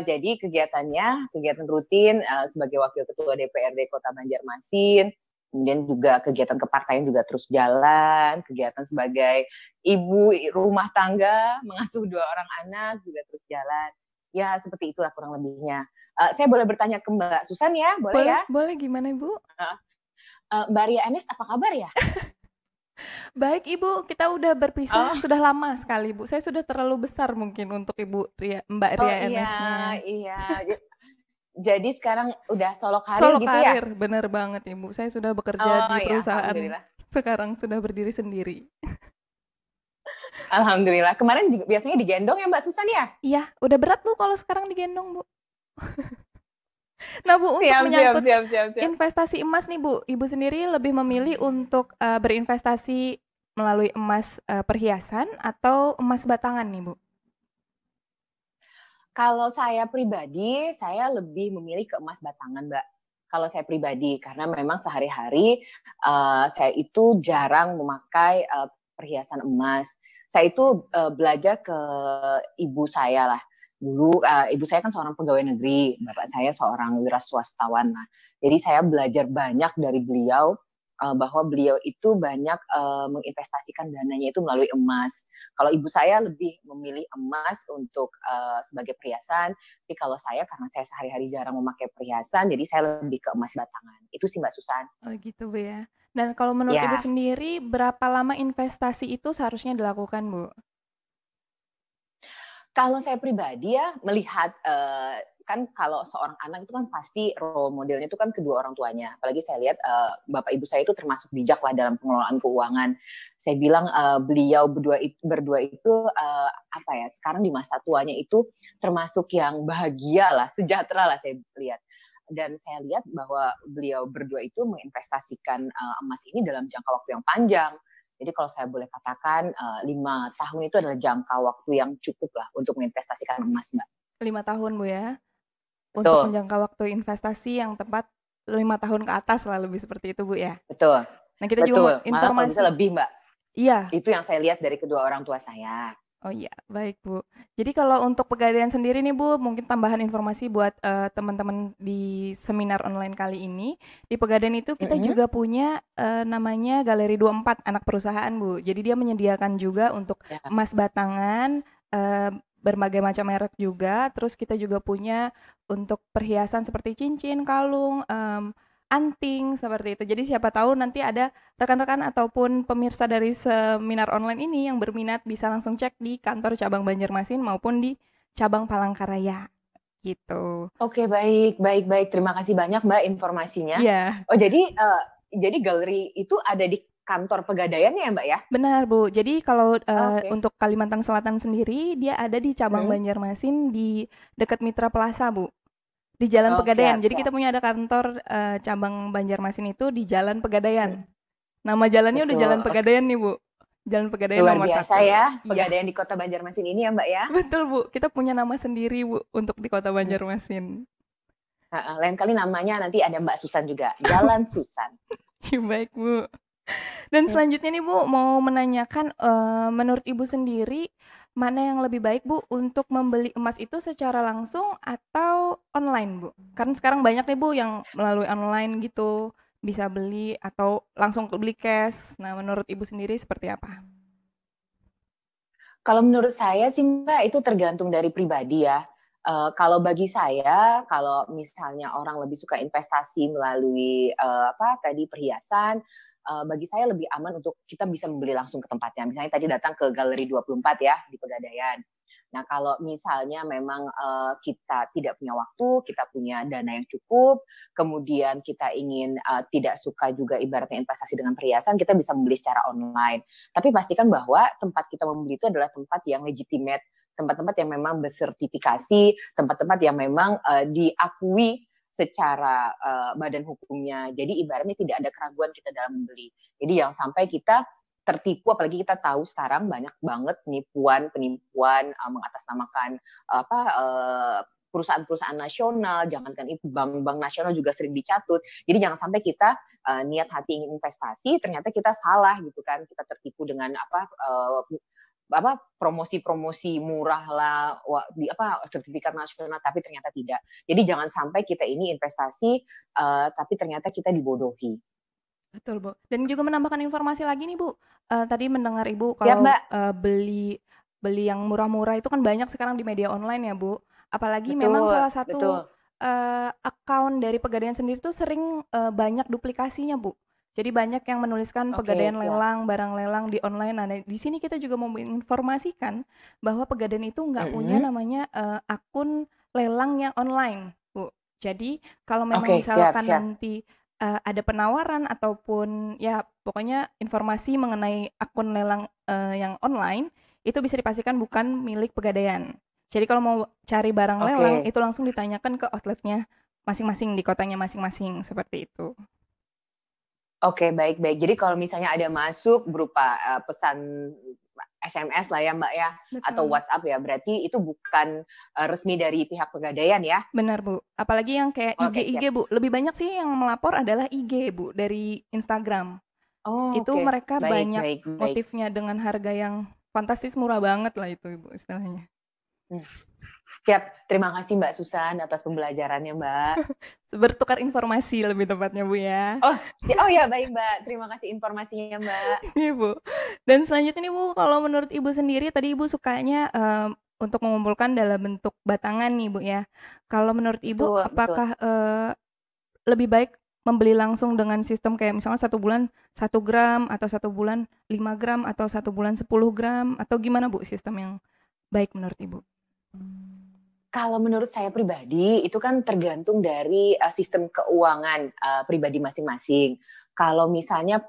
Jadi kegiatan rutin sebagai Wakil Ketua DPRD Kota Banjarmasin, kemudian juga kegiatan kepartaian juga terus jalan, kegiatan sebagai ibu rumah tangga, mengasuh 2 orang anak juga terus jalan. Ya seperti itulah kurang lebihnya. Saya boleh bertanya ke Mbak Susan ya? Boleh ya? Boleh, gimana Ibu? Mbak Ria Enes apa kabar ya? Baik Ibu, kita udah berpisah sudah lama sekali Bu. Saya sudah terlalu besar mungkin untuk Mbak Ria Enesnya. Iya. Jadi sekarang udah solo karir Solo gitu karir, ya? bener banget Ibu. Saya sudah bekerja di perusahaan, alhamdulillah. sekarang sudah berdiri sendiri. Alhamdulillah. Kemarin juga biasanya digendong ya Mbak Susan ya? Iya, udah berat Bu kalau sekarang digendong Bu. Nah Bu, untuk menyangkut siap. investasi emas nih Bu, Ibu sendiri lebih memilih untuk berinvestasi melalui emas perhiasan atau emas batangan nih Bu? Kalau saya pribadi, saya lebih memilih ke emas batangan, Mbak. Kalau saya pribadi, karena memang sehari-hari saya itu jarang memakai perhiasan emas. Saya itu belajar ke ibu saya lah. Dulu ibu saya kan seorang pegawai negeri, bapak saya seorang wira swastawan lah. Jadi saya belajar banyak dari beliau bahwa beliau itu banyak menginvestasikan dananya itu melalui emas. Kalau ibu saya lebih memilih emas untuk sebagai perhiasan, tapi kalau saya karena saya sehari-hari jarang memakai perhiasan, jadi saya lebih ke emas batangan. Itu sih Mbak Susan. Oh gitu Bu ya. Dan kalau menurut Ya. Ibu sendiri, berapa lama investasi itu seharusnya dilakukan Bu? Kalau saya pribadi ya melihat kan kalau seorang anak itu kan pasti role modelnya itu kan kedua orang tuanya. Apalagi saya lihat bapak ibu saya itu termasuk bijak lah dalam pengelolaan keuangan. Saya bilang beliau berdua itu apa ya, sekarang di masa tuanya itu termasuk yang bahagia lah, sejahtera lah saya lihat. Dan saya lihat bahwa beliau berdua itu menginvestasikan emas ini dalam jangka waktu yang panjang. Jadi kalau saya boleh katakan 5 tahun itu adalah jangka waktu yang cukup lah untuk menginvestasikan emas, Mbak. 5 tahun Bu ya? Betul. Untuk menjangka waktu investasi yang tepat 5 tahun ke atas lah, lebih seperti itu Bu ya? Betul. Nah kita Betul. juga Malah kalau bisa lebih Mbak. Iya. Itu yang saya lihat dari kedua orang tua saya. Oh iya, baik Bu. Jadi kalau untuk Pegadaian sendiri nih Bu, mungkin tambahan informasi buat teman-teman di seminar online kali ini. Di Pegadaian itu kita juga punya namanya Galeri 24 anak perusahaan Bu. Jadi dia menyediakan juga untuk emas batangan, berbagai macam merek juga. Terus kita juga punya untuk perhiasan seperti cincin, kalung, anting seperti itu. Jadi siapa tahu nanti ada rekan-rekan ataupun pemirsa dari seminar online ini yang berminat bisa langsung cek di kantor cabang Banjarmasin maupun di cabang Palangkaraya gitu. Oke, baik. Terima kasih banyak Mbak informasinya. Iya. Oh, jadi galeri itu ada di kantor Pegadaiannya ya Mbak ya? Benar Bu. Jadi kalau untuk Kalimantan Selatan sendiri dia ada di cabang Banjarmasin di dekat Mitra Plaza Bu. Di Jalan Pegadaian. Jadi kita punya ada kantor cabang Banjarmasin itu di Jalan Pegadaian. Nama jalannya udah Jalan Pegadaian nih Bu. Jalan Pegadaian Luar nomor 1. Luar biasa ya, Pegadaian di Kota Banjarmasin ini ya Mbak ya? Betul Bu, kita punya nama sendiri Bu untuk di Kota Banjarmasin. Lain kali namanya nanti ada Mbak Susan juga, Jalan Susan. Baik Bu. Dan selanjutnya nih Bu, mau menanyakan menurut Ibu sendiri, mana yang lebih baik Bu untuk membeli emas itu secara langsung atau online Bu? Karena sekarang banyak nih Bu yang melalui online gitu, bisa beli atau langsung beli cash. Nah menurut Ibu sendiri seperti apa? Kalau menurut saya sih Mbak itu tergantung dari pribadi ya. Kalau bagi saya, kalau misalnya orang lebih suka investasi melalui perhiasan, bagi saya lebih aman untuk kita bisa membeli langsung ke tempatnya. Misalnya tadi datang ke Galeri 24 ya di Pegadaian. Nah, kalau misalnya memang kita tidak punya waktu, kita punya dana yang cukup, kemudian kita ingin tidak suka juga ibaratnya investasi dengan perhiasan, kita bisa membeli secara online. Tapi pastikan bahwa tempat kita membeli itu adalah tempat yang legitimate, tempat-tempat yang memang bersertifikasi, tempat-tempat yang memang diakui secara badan hukumnya. Jadi ibaratnya tidak ada keraguan kita dalam membeli. Jadi jangan sampai kita tertipu, apalagi kita tahu sekarang banyak banget penipuan mengatasnamakan perusahaan-perusahaan nasional, jangankan itu bank-bank nasional juga sering dicatut. Jadi jangan sampai kita niat hati ingin investasi, ternyata kita salah gitu kan, kita tertipu dengan promosi-promosi murah lah sertifikat nasional, tapi ternyata tidak. Jadi jangan sampai kita ini investasi tapi ternyata kita dibodohi. Betul, Bu. Dan juga menambahkan informasi lagi nih, Bu. Tadi mendengar Ibu kalau beli yang murah-murah itu kan banyak sekarang di media online ya, Bu. Apalagi memang salah satu account dari Pegadaian sendiri tuh sering banyak duplikasinya, Bu. Jadi banyak yang menuliskan Pegadaian lelang, barang lelang di online. Nah, di sini kita juga mau menginformasikan bahwa Pegadaian itu nggak punya namanya akun lelang yang online, Bu. Jadi kalau memang misalkan nanti ada penawaran ataupun ya pokoknya informasi mengenai akun lelang yang online itu bisa dipastikan bukan milik Pegadaian. Jadi kalau mau cari barang lelang itu langsung ditanyakan ke outletnya masing-masing di kotanya masing-masing seperti itu. Oke, baik-baik. Jadi kalau misalnya ada masuk berupa pesan SMS lah ya Mbak ya, atau WhatsApp ya, berarti itu bukan resmi dari pihak Pegadaian ya? Benar, Bu. Apalagi yang kayak IG, Bu. Lebih banyak sih yang melapor adalah IG, Bu, dari Instagram. Itu mereka banyak motifnya dengan harga yang fantastis, murah banget lah itu, Ibu, istilahnya. Siap. Terima kasih Mbak Susan atas pembelajarannya, Mbak. Bertukar informasi lebih tepatnya, Bu ya. Oh ya, baik Mbak. Terima kasih informasinya, Mbak. Iya, Bu. Dan selanjutnya nih, Bu, kalau menurut Ibu sendiri tadi Ibu sukanya untuk mengumpulkan dalam bentuk batangan nih, Bu ya. Kalau menurut Ibu apakah lebih baik membeli langsung dengan sistem kayak misalnya 1 bulan 1 gram atau 1 bulan 5 gram atau 1 bulan 10 gram atau gimana, Bu, sistem yang baik menurut Ibu? Kalau menurut saya pribadi itu kan tergantung dari sistem keuangan pribadi masing-masing. Kalau misalnya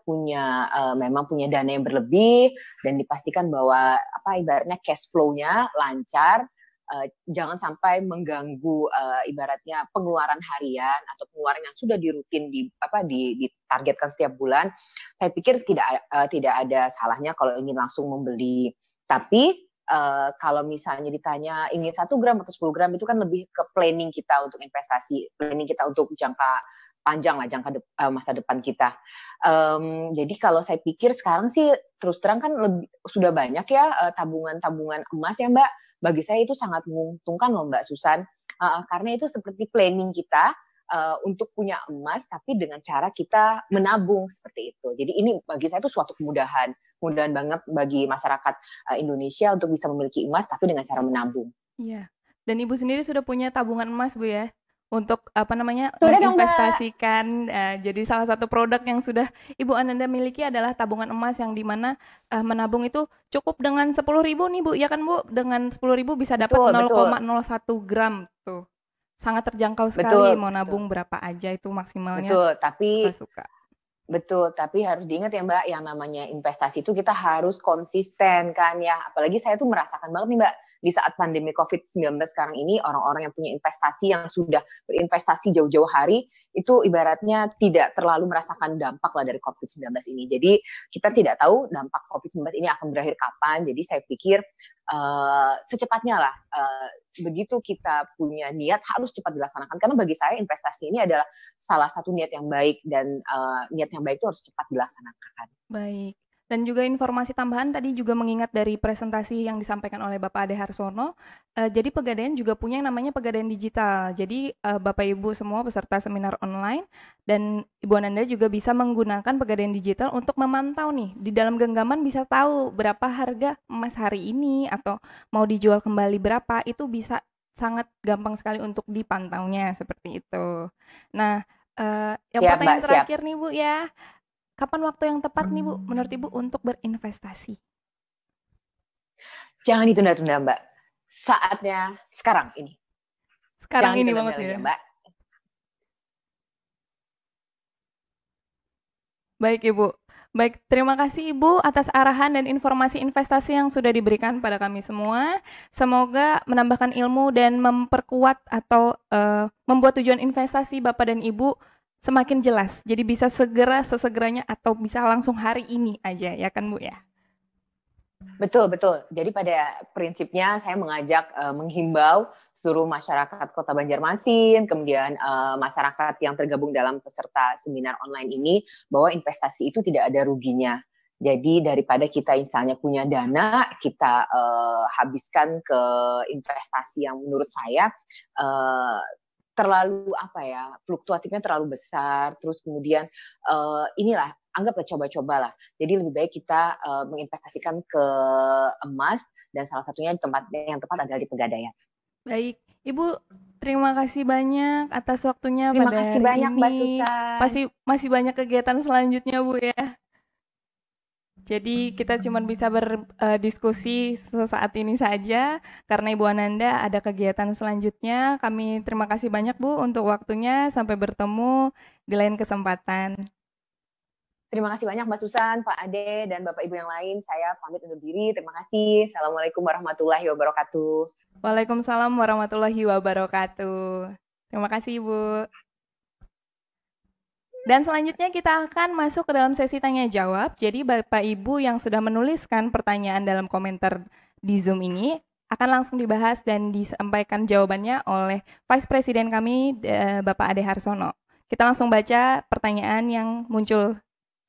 memang punya dana yang berlebih dan dipastikan bahwa ibaratnya cash flow-nya lancar, jangan sampai mengganggu ibaratnya pengeluaran harian atau pengeluaran yang sudah dirutin ditargetkan setiap bulan. Saya pikir tidak ada salahnya kalau ingin langsung membeli. Tapi kalau misalnya ditanya ingin 1 gram atau 10 gram itu kan lebih ke planning kita untuk investasi, planning kita untuk jangka panjang lah, masa depan kita. Jadi kalau saya pikir sekarang sih terus terang kan sudah banyak ya tabungan-tabungan emas ya Mbak. Bagi saya itu sangat menguntungkan loh Mbak Susan, karena itu seperti planning kita untuk punya emas tapi dengan cara kita menabung seperti itu. Jadi ini bagi saya itu suatu kemudahan banget bagi masyarakat Indonesia untuk bisa memiliki emas tapi dengan cara menabung. Iya. Dan Ibu sendiri sudah punya tabungan emas, Bu ya? Untuk menginvestasikan. Jadi salah satu produk yang sudah Ibu Ananda miliki adalah tabungan emas yang dimana menabung itu cukup dengan 10.000 nih, Bu. Ya kan, Bu? Dengan 10.000 bisa dapat 0,01 gram tuh. Sangat terjangkau sekali, mau nabung berapa aja itu maksimalnya. Betul, tapi suka. Betul, tapi harus diingat ya Mbak, yang namanya investasi itu kita harus konsisten kan ya. Apalagi saya tuh merasakan banget nih Mbak, di saat pandemi COVID-19 sekarang ini, orang-orang yang punya investasi, yang sudah berinvestasi jauh-jauh hari, itu ibaratnya tidak terlalu merasakan dampak lah dari COVID-19 ini. Jadi kita tidak tahu dampak COVID-19 ini akan berakhir kapan, jadi saya pikir secepatnya lah, begitu kita punya niat harus cepat dilaksanakan. Karena bagi saya investasi ini adalah salah satu niat yang baik, dan niat yang baik itu harus cepat dilaksanakan. Baik. Dan juga informasi tambahan tadi juga mengingat dari presentasi yang disampaikan oleh Bapak Ade Harsono, jadi Pegadaian juga punya yang namanya Pegadaian Digital. Jadi Bapak Ibu semua peserta seminar online dan Ibu Ananda juga bisa menggunakan Pegadaian Digital untuk memantau nih, di dalam genggaman bisa tahu berapa harga emas hari ini atau mau dijual kembali berapa, itu bisa sangat gampang sekali untuk dipantaunya seperti itu. Nah, yang pertanyaan terakhir nih Bu ya. kapan waktu yang tepat nih Bu, menurut Ibu untuk berinvestasi? Jangan ditunda-tunda Mbak. Saatnya sekarang ini. Sekarang Jangan ini ditunda-tunda banget lagi, ya. Mbak. Baik Ibu. Baik, terima kasih Ibu atas arahan dan informasi investasi yang sudah diberikan pada kami semua. Semoga menambahkan ilmu dan memperkuat atau membuat tujuan investasi Bapak dan Ibu semakin jelas. Jadi bisa sesegeranya atau bisa langsung hari ini aja, ya kan Bu ya? Betul, betul. Jadi pada prinsipnya saya mengajak, menghimbau seluruh masyarakat Kota Banjarmasin, kemudian masyarakat yang tergabung dalam peserta seminar online ini, bahwa investasi itu tidak ada ruginya. Jadi daripada kita misalnya punya dana, kita habiskan ke investasi yang menurut saya terlalu fluktuatifnya terlalu besar, terus kemudian inilah, anggaplah coba-cobalah. Jadi lebih baik kita menginvestasikan ke emas, dan salah satunya di tempat yang tepat adalah di Pegadaian. Baik, Ibu terima kasih banyak atas waktunya Terima pada kasih hari banyak Mbak ini. Susan. Pasti masih banyak kegiatan selanjutnya Bu ya. Jadi kita cuma bisa berdiskusi sesaat ini saja karena Ibu Ananda ada kegiatan selanjutnya. Kami terima kasih banyak Bu untuk waktunya. Sampai bertemu di lain kesempatan. Terima kasih banyak Mbak Susan, Pak Ade, dan Bapak Ibu yang lain. Saya pamit undur diri. Terima kasih. Assalamualaikum warahmatullahi wabarakatuh. Waalaikumsalam warahmatullahi wabarakatuh. Terima kasih Ibu. Dan selanjutnya kita akan masuk ke dalam sesi tanya jawab. Jadi Bapak Ibu yang sudah menuliskan pertanyaan dalam komentar di Zoom ini akan langsung dibahas dan disampaikan jawabannya oleh Vice Presiden kami Bapak Ade Harsono. Kita langsung baca pertanyaan yang muncul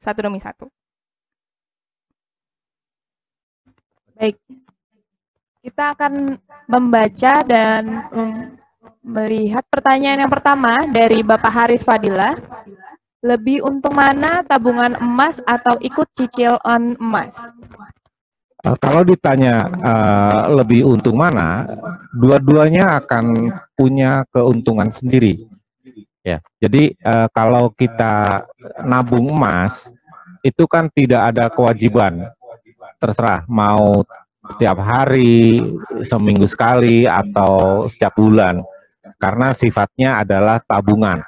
satu demi satu. Baik, kita akan membaca dan melihat pertanyaan yang pertama dari Bapak Haris Fadila. Lebih untung mana tabungan emas atau ikut cicil on emas? Kalau ditanya lebih untung mana, dua-duanya akan punya keuntungan sendiri. Ya, jadi kalau kita nabung emas, itu kan tidak ada kewajiban. Terserah mau setiap hari, seminggu sekali, atau setiap bulan. Karena sifatnya adalah tabungan.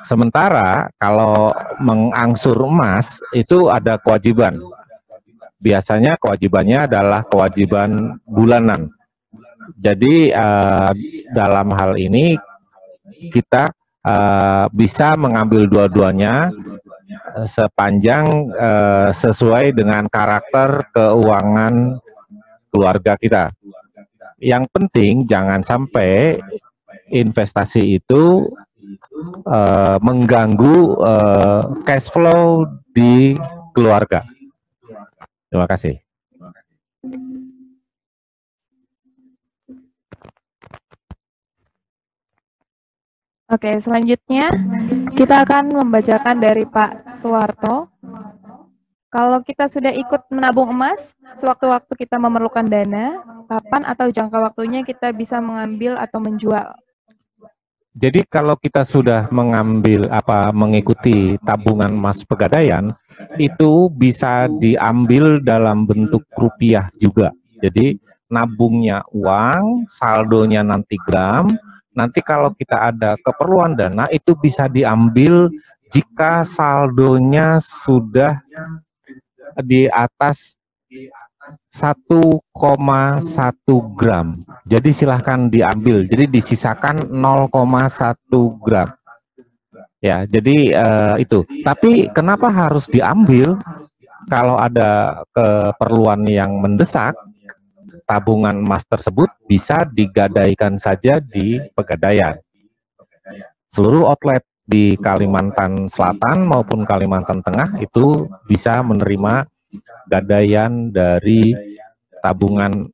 Sementara kalau mengangsur emas itu ada kewajiban. Biasanya kewajibannya adalah kewajiban bulanan. Jadi dalam hal ini kita bisa mengambil dua-duanya sepanjang sesuai dengan karakter keuangan keluarga kita. Yang penting jangan sampai investasi itu mengganggu cash flow di keluarga. Terima kasih. Oke, selanjutnya kita akan membacakan dari Pak Suwarto. Kalau kita sudah ikut menabung emas, sewaktu-waktu kita memerlukan dana, kapan atau jangka waktunya kita bisa mengambil atau menjual? Jadi kalau kita sudah mengikuti tabungan emas Pegadaian, itu bisa diambil dalam bentuk rupiah juga. Jadi nabungnya uang, saldonya nanti gram. Nanti kalau kita ada keperluan dana, itu bisa diambil jika saldonya sudah di atas 1,1 gram. Jadi silahkan diambil. Jadi disisakan 0,1 gram. Ya, jadi itu. Tapi kenapa harus diambil? Kalau ada keperluan yang mendesak, tabungan emas tersebut bisa digadaikan saja di Pegadaian. Seluruh outlet di Kalimantan Selatan maupun Kalimantan Tengah itu bisa menerima gadaian dari tabungan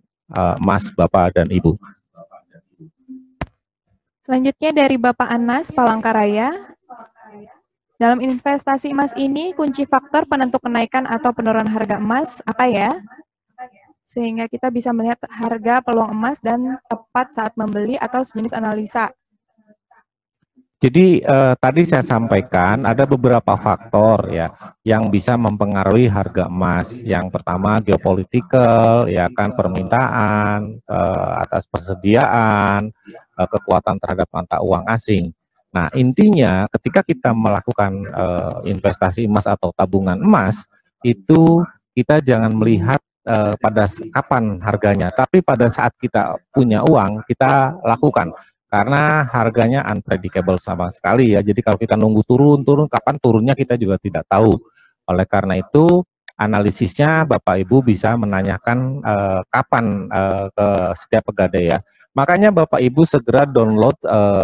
emas Bapak dan Ibu. Selanjutnya dari Bapak Anas Palangkaraya. Dalam investasi emas ini, kunci faktor penentu kenaikan atau penurunan harga emas apa ya? Sehingga kita bisa melihat harga peluang emas dan tepat saat membeli atau sejenis analisa. Jadi tadi saya sampaikan ada beberapa faktor ya yang bisa mempengaruhi harga emas. Yang pertama geopolitical, ya kan, permintaan atas persediaan, kekuatan terhadap mata uang asing. Nah, intinya ketika kita melakukan investasi emas atau tabungan emas, itu kita jangan melihat pada kapan harganya, tapi pada saat kita punya uang, kita lakukan. Karena harganya unpredictable sama sekali ya. Jadi kalau kita nunggu turun, kapan turunnya kita juga tidak tahu. Oleh karena itu, analisisnya Bapak Ibu bisa menanyakan kapan ke setiap pegadaian. Makanya Bapak Ibu segera download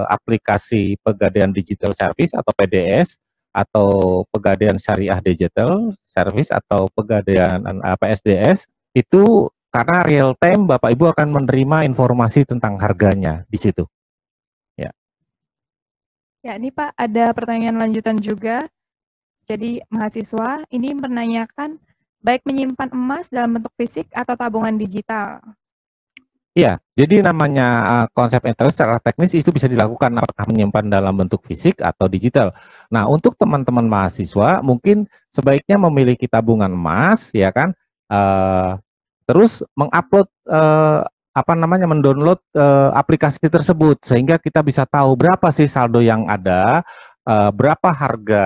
aplikasi Pegadaian Digital Service atau PDS, atau Pegadaian Syariah Digital Service atau Pegadaian PSDS, itu karena real time Bapak Ibu akan menerima informasi tentang harganya di situ. Ya, ini Pak, ada pertanyaan lanjutan juga. Jadi mahasiswa ini menanyakan baik menyimpan emas dalam bentuk fisik atau tabungan digital. Iya, jadi namanya konsep interest secara teknis itu bisa dilakukan apakah menyimpan dalam bentuk fisik atau digital. Nah, untuk teman-teman mahasiswa mungkin sebaiknya memiliki tabungan emas, ya kan, terus mengupload mendownload aplikasi tersebut sehingga kita bisa tahu berapa sih saldo yang ada, berapa harga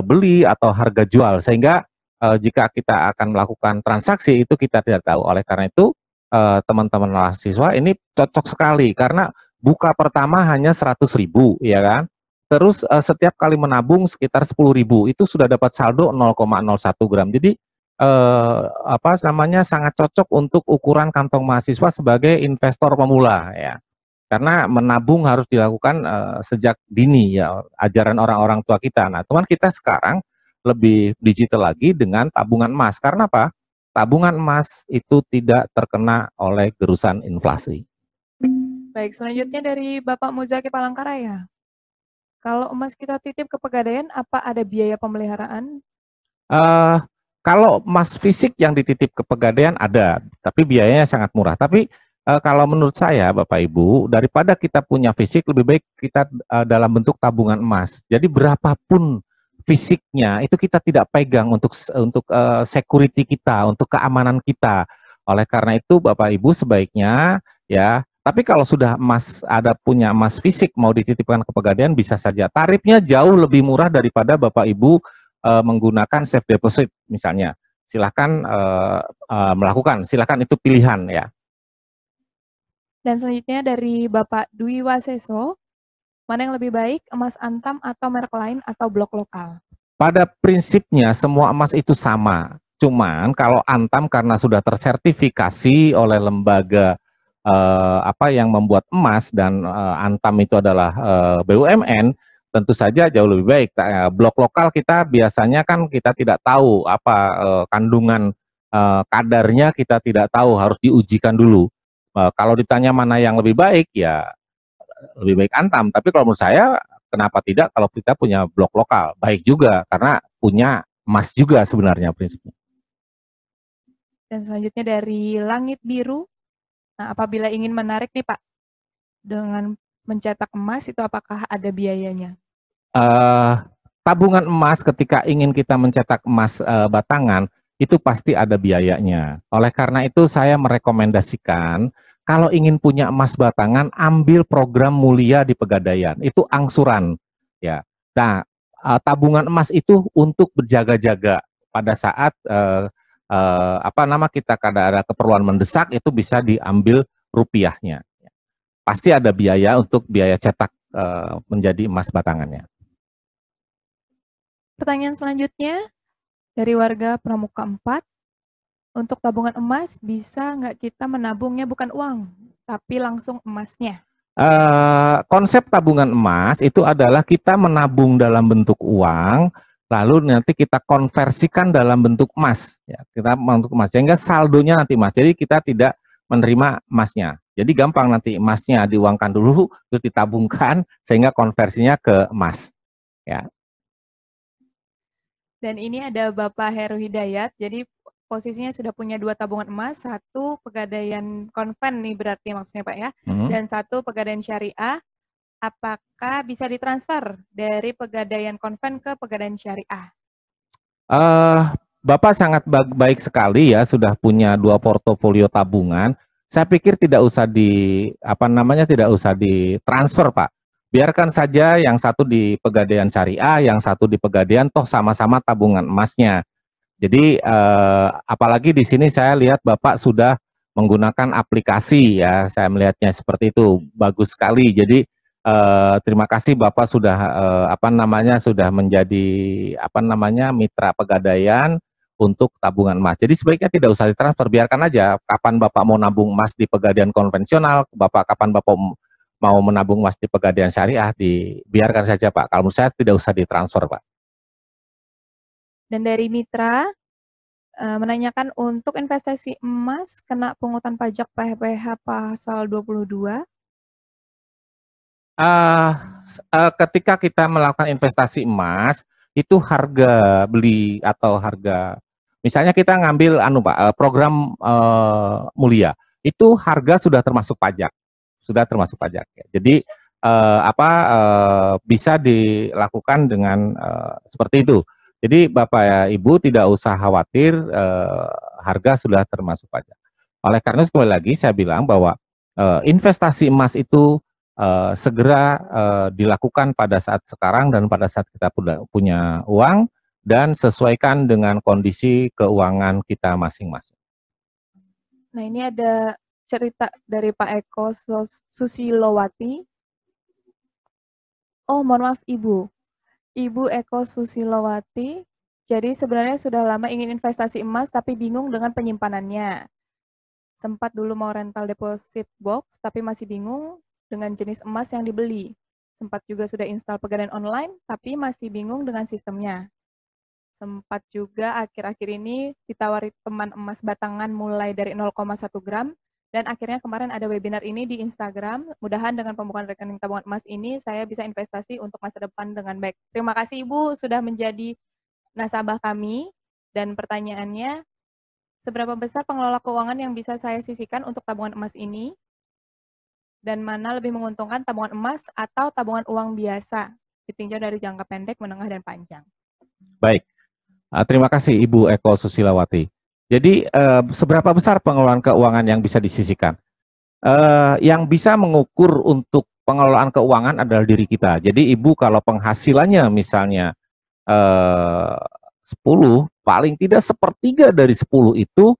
beli atau harga jual, sehingga jika kita akan melakukan transaksi itu kita tidak tahu. Oleh karena itu teman-teman mahasiswa ini cocok sekali karena buka pertama hanya 100.000 ya kan, terus setiap kali menabung sekitar 10.000 itu sudah dapat saldo 0,01 gram. Jadi sangat cocok untuk ukuran kantong mahasiswa sebagai investor pemula ya. Karena menabung harus dilakukan sejak dini ya, ajaran orang-orang tua kita. Nah, teman kita sekarang lebih digital lagi dengan tabungan emas. Karena apa? Tabungan emas itu tidak terkena oleh gerusan inflasi. Baik, selanjutnya dari Bapak Muzaki Palangkaraya. Kalau emas kita titip ke Pegadaian, apa ada biaya pemeliharaan? Kalau emas fisik yang dititip ke Pegadaian ada, tapi biayanya sangat murah. Tapi kalau menurut saya, Bapak Ibu, daripada kita punya fisik, lebih baik kita dalam bentuk tabungan emas. Jadi berapapun fisiknya, itu kita tidak pegang untuk security kita, untuk keamanan kita. Oleh karena itu, Bapak Ibu sebaiknya ya. Tapi kalau sudah punya emas fisik mau dititipkan ke Pegadaian, bisa saja. Tarifnya jauh lebih murah daripada Bapak Ibu menggunakan safe deposit misalnya. Silahkan melakukan, silahkan, itu pilihan ya. Dan selanjutnya dari Bapak Dwi Waseso, mana yang lebih baik, emas antam atau merek lain atau blok lokal? Pada prinsipnya semua emas itu sama. Cuman kalau antam karena sudah tersertifikasi oleh lembaga yang membuat emas dan antam itu adalah BUMN, tentu saja jauh lebih baik. Blok lokal kita biasanya kan kita tidak tahu apa kandungan kadarnya, kita tidak tahu, harus diujikan dulu. Kalau ditanya mana yang lebih baik, ya lebih baik antam. Tapi kalau menurut saya, kenapa tidak kalau kita punya blok lokal? Baik juga, karena punya emas juga sebenarnya prinsipnya. Dan selanjutnya dari Langit Biru, nah, apabila ingin menarik nih Pak, dengan mencetak emas itu apakah ada biayanya? Tabungan emas ketika ingin kita mencetak emas batangan, itu pasti ada biayanya. Oleh karena itu saya merekomendasikan kalau ingin punya emas batangan, ambil program mulia di Pegadaian, itu angsuran ya. Nah, tabungan emas itu untuk berjaga-jaga pada saat kita kadang ada keperluan mendesak, itu bisa diambil rupiahnya. Pasti ada biaya untuk biaya cetak menjadi emas batangannya. Pertanyaan selanjutnya dari warga Pramuka 4. Untuk tabungan emas, bisa nggak kita menabungnya bukan uang, tapi langsung emasnya? Konsep tabungan emas itu adalah kita menabung dalam bentuk uang, lalu nanti kita konversikan dalam bentuk emas. Ya, kita bentuk emas, sehingga saldonya nanti emas. Jadi kita tidak menerima emasnya. Jadi gampang, nanti emasnya diuangkan dulu, terus ditabungkan, sehingga konversinya ke emas. Ya. Dan ini ada Bapak Heru Hidayat, jadi posisinya sudah punya 2 tabungan emas, 1 Pegadaian konven nih berarti maksudnya Pak ya, dan 1 Pegadaian syariah. apakah bisa ditransfer dari Pegadaian Konven ke Pegadaian Syariah? Bapak sangat baik sekali ya, sudah punya 2 portofolio tabungan. Saya pikir tidak usah tidak usah ditransfer, Pak. Biarkan saja yang satu di Pegadaian Syariah, yang satu di Pegadaian, toh sama-sama tabungan emasnya. Jadi apalagi di sini saya lihat Bapak sudah menggunakan aplikasi ya, saya melihatnya seperti itu, bagus sekali. Jadi terima kasih Bapak sudah sudah menjadi mitra Pegadaian untuk tabungan emas. Jadi sebaiknya tidak usah ditransfer, biarkan aja kapan Bapak mau nabung emas di Pegadaian konvensional, kapan Bapak mau menabung emas di Pegadaian Syariah, biarkan saja Pak. Kalau menurut saya tidak usah ditransfer Pak. Dan dari mitra menanyakan untuk investasi emas kena pungutan pajak PPh pasal 22. Ketika kita melakukan investasi emas, itu harga beli atau harga, misalnya kita ngambil program mulia, itu harga sudah termasuk pajak, ya. Jadi bisa dilakukan dengan seperti itu. Jadi Bapak Ibu tidak usah khawatir, harga sudah termasuk pajak. Oleh karena sekali lagi saya bilang bahwa investasi emas itu segera dilakukan pada saat sekarang dan pada saat kita punya uang, dan sesuaikan dengan kondisi keuangan kita masing-masing. Nah, ini ada cerita dari Pak Eko Susilowati. Oh, mohon maaf Ibu Eko Susilowati. Jadi sebenarnya sudah lama ingin investasi emas tapi bingung dengan penyimpanannya. Sempat dulu mau rental deposit box tapi masih bingung dengan jenis emas yang dibeli. Sempat juga sudah install Pegadaian online, tapi masih bingung dengan sistemnya. Sempat juga akhir-akhir ini ditawari teman emas batangan mulai dari 0,1 gram, dan akhirnya kemarin ada webinar ini di Instagram. Mudahan dengan pembukaan rekening tabungan emas ini, saya bisa investasi untuk masa depan dengan baik. Terima kasih Ibu sudah menjadi nasabah kami, dan pertanyaannya, seberapa besar pengelola keuangan yang bisa saya sisihkan untuk tabungan emas ini? Dan mana lebih menguntungkan tabungan emas atau tabungan uang biasa, ditinjau dari jangka pendek, menengah, dan panjang? Baik, terima kasih Ibu Eko Susilawati. Jadi seberapa besar pengelolaan keuangan yang bisa disisihkan? Yang bisa mengukur untuk pengelolaan keuangan adalah diri kita. Jadi Ibu kalau penghasilannya misalnya 10, paling tidak 1/3 dari 10 itu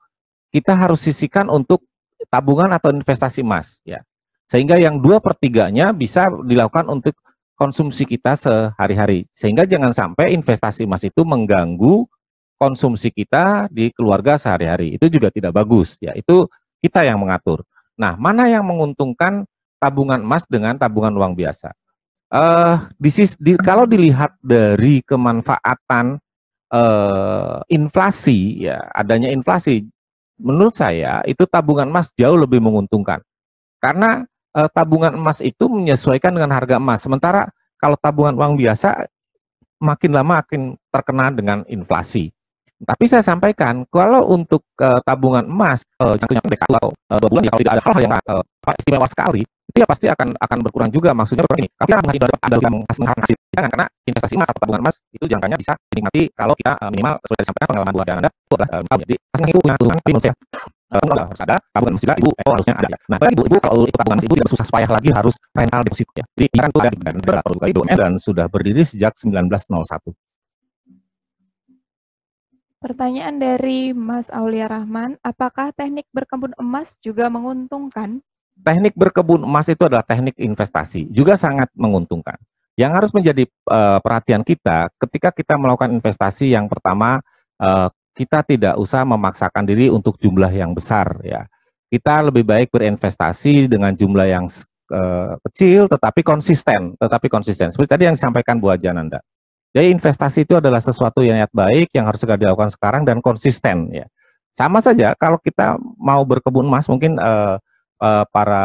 kita harus sisihkan untuk tabungan atau investasi emas, ya. Sehingga yang 2/3-nya bisa dilakukan untuk konsumsi kita sehari-hari. Sehingga jangan sampai investasi emas itu mengganggu konsumsi kita di keluarga sehari-hari. Itu juga tidak bagus, ya. Itu kita yang mengatur. Nah, mana yang menguntungkan tabungan emas dengan tabungan uang biasa? Kalau dilihat dari kemanfaatan inflasi, ya, adanya inflasi, menurut saya itu tabungan emas jauh lebih menguntungkan. Karena tabungan emas itu menyesuaikan dengan harga emas. Sementara kalau tabungan uang biasa makin lama makin terkena dengan inflasi. Tapi saya sampaikan, kalau untuk tabungan emas jangkanya pendek atau 2 bulan, ya kalau tidak ada hal-hal yang istimewa sekali, itu ya pasti akan berkurang juga. Maksudnya begini, tapi ada yang menghasilkan, karena investasi emas atau tabungan emas itu jangkanya bisa dinikmati kalau kita minimal sudah disampaikan pengalaman buat Anda itu adalah jadi itu punya pinus ya. Harus ada tabungan emas juga, Ibu harusnya ada. Nah, Ibu kalau ikut tabungan emas Ibu tidak susah payah lagi harus rental deposit ya. Jadi kan itu dari produk BUMN dan sudah berdiri sejak 1901. Pertanyaan dari Mas Aulia Rahman, apakah teknik berkebun emas juga menguntungkan? Teknik berkebun emas itu adalah teknik investasi, juga sangat menguntungkan. Yang harus menjadi perhatian kita ketika kita melakukan investasi, yang pertama kita tidak usah memaksakan diri untuk jumlah yang besar, ya. Kita lebih baik berinvestasi dengan jumlah yang kecil tetapi konsisten. Seperti tadi yang disampaikan Bu Ajananda. Jadi investasi itu adalah sesuatu yang baik yang harus segera dilakukan sekarang dan konsisten, ya. Sama saja kalau kita mau berkebun emas, mungkin para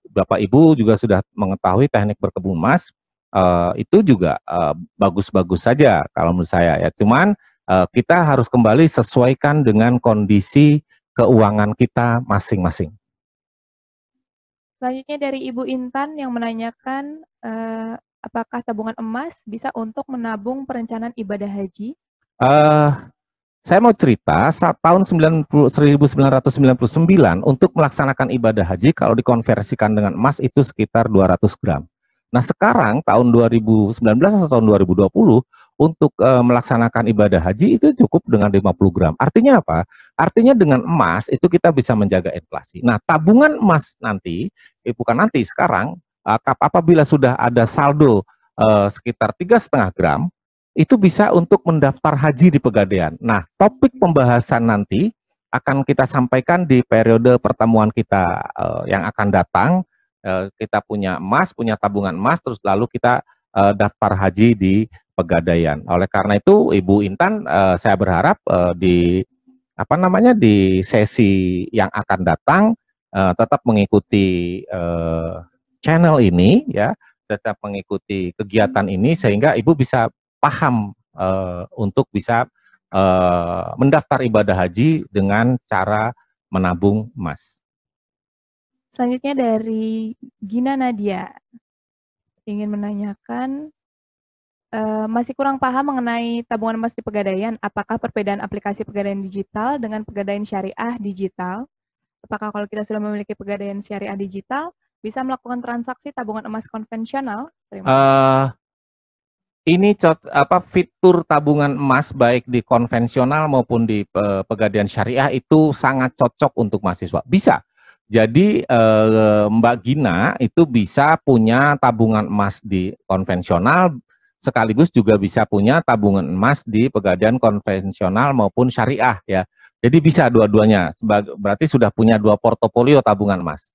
Bapak Ibu juga sudah mengetahui teknik berkebun emas, itu juga bagus-bagus saja kalau menurut saya, ya. Cuman kita harus kembali sesuaikan dengan kondisi keuangan kita masing-masing. Selanjutnya dari Ibu Intan yang menanyakan, apakah tabungan emas bisa untuk menabung perencanaan ibadah haji? Saya mau cerita, saat tahun 1999 untuk melaksanakan ibadah haji kalau dikonversikan dengan emas itu sekitar 200 gram. Nah sekarang tahun 2019 atau tahun 2020 untuk melaksanakan ibadah haji itu cukup dengan 50 gram. Artinya apa? Artinya dengan emas itu kita bisa menjaga inflasi. Nah tabungan emas nanti, bukan nanti, sekarang apabila sudah ada saldo sekitar 3,5 gram, itu bisa untuk mendaftar haji di Pegadaian. Nah, topik pembahasan nanti akan kita sampaikan di periode pertemuan kita yang akan datang. Kita punya emas, punya tabungan emas, terus lalu kita daftar haji di Pegadaian. Oleh karena itu, Ibu Intan, saya berharap di sesi yang akan datang tetap mengikuti channel ini, ya, tetap mengikuti kegiatan ini sehingga Ibu bisa paham untuk bisa mendaftar ibadah haji dengan cara menabung emas. Selanjutnya dari Gina Nadia ingin menanyakan, masih kurang paham mengenai tabungan emas di Pegadaian. Apakah perbedaan aplikasi Pegadaian digital dengan Pegadaian syariah digital? Apakah kalau kita sudah memiliki Pegadaian syariah digital bisa melakukan transaksi tabungan emas konvensional? Terima kasih. Ini fitur tabungan emas baik di konvensional maupun di Pegadaian syariah itu sangat cocok untuk mahasiswa. Bisa. Jadi Mbak Gina itu bisa punya tabungan emas di konvensional sekaligus juga bisa punya tabungan emas di Pegadaian konvensional maupun syariah, ya. Jadi bisa dua-duanya. Berarti sudah punya 2 portofolio tabungan emas.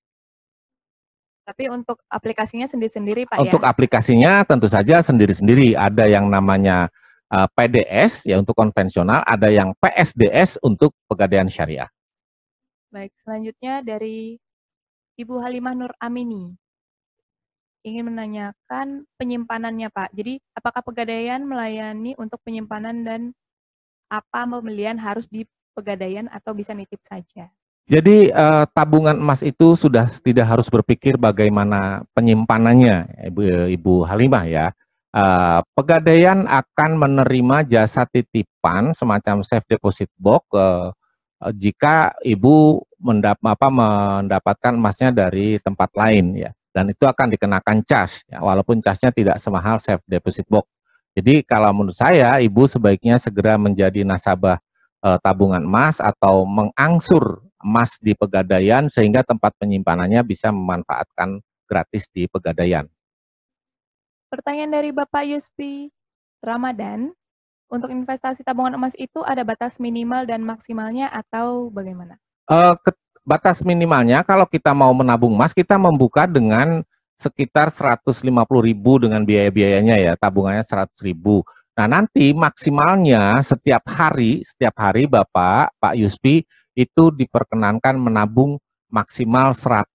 Tapi untuk aplikasinya sendiri-sendiri, Pak, untuk ya? aplikasinya tentu saja sendiri-sendiri. Ada yang namanya PDS ya untuk konvensional, ada yang PSDS untuk Pegadaian syariah. Baik, selanjutnya dari Ibu Halimah Nur Amini ingin menanyakan penyimpanannya, Pak. Jadi apakah Pegadaian melayani untuk penyimpanan dan apa pembelian harus di Pegadaian atau bisa nitip saja? Jadi tabungan emas itu sudah tidak harus berpikir bagaimana penyimpanannya, Ibu Halimah, ya. Pegadaian akan menerima jasa titipan semacam safe deposit box jika Ibu mendapatkan emasnya dari tempat lain, ya. Dan itu akan dikenakan cas, ya, walaupun casnya tidak semahal safe deposit box. Jadi kalau menurut saya Ibu sebaiknya segera menjadi nasabah tabungan emas atau mengangsur emas di Pegadaian sehingga tempat penyimpanannya bisa memanfaatkan gratis di Pegadaian. Pertanyaan dari Bapak Yuspi Ramadan, untuk investasi tabungan emas itu ada batas minimal dan maksimalnya atau bagaimana? Batas minimalnya kalau kita mau menabung emas kita membuka dengan sekitar 150.000 dengan biaya-biayanya, ya, tabungannya 100.000. Nah nanti maksimalnya setiap hari Pak Yuspi itu diperkenankan menabung maksimal 100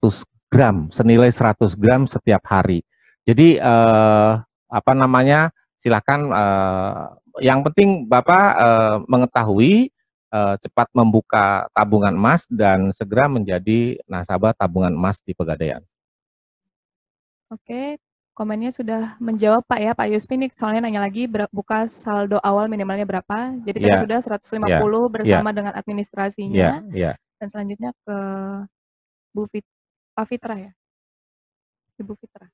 gram, senilai 100 gram setiap hari. Jadi silakan yang penting Bapak mengetahui cepat membuka tabungan emas dan segera menjadi nasabah tabungan emas di Pegadaian. Oke, komennya sudah menjawab, Pak, ya. Pak Yuspi ini soalnya nanya lagi buka saldo awal minimalnya berapa. Jadi tadi sudah 150 bersama dengan administrasinya. Dan selanjutnya ke Pak Fitra, ya. Ibu Fitra.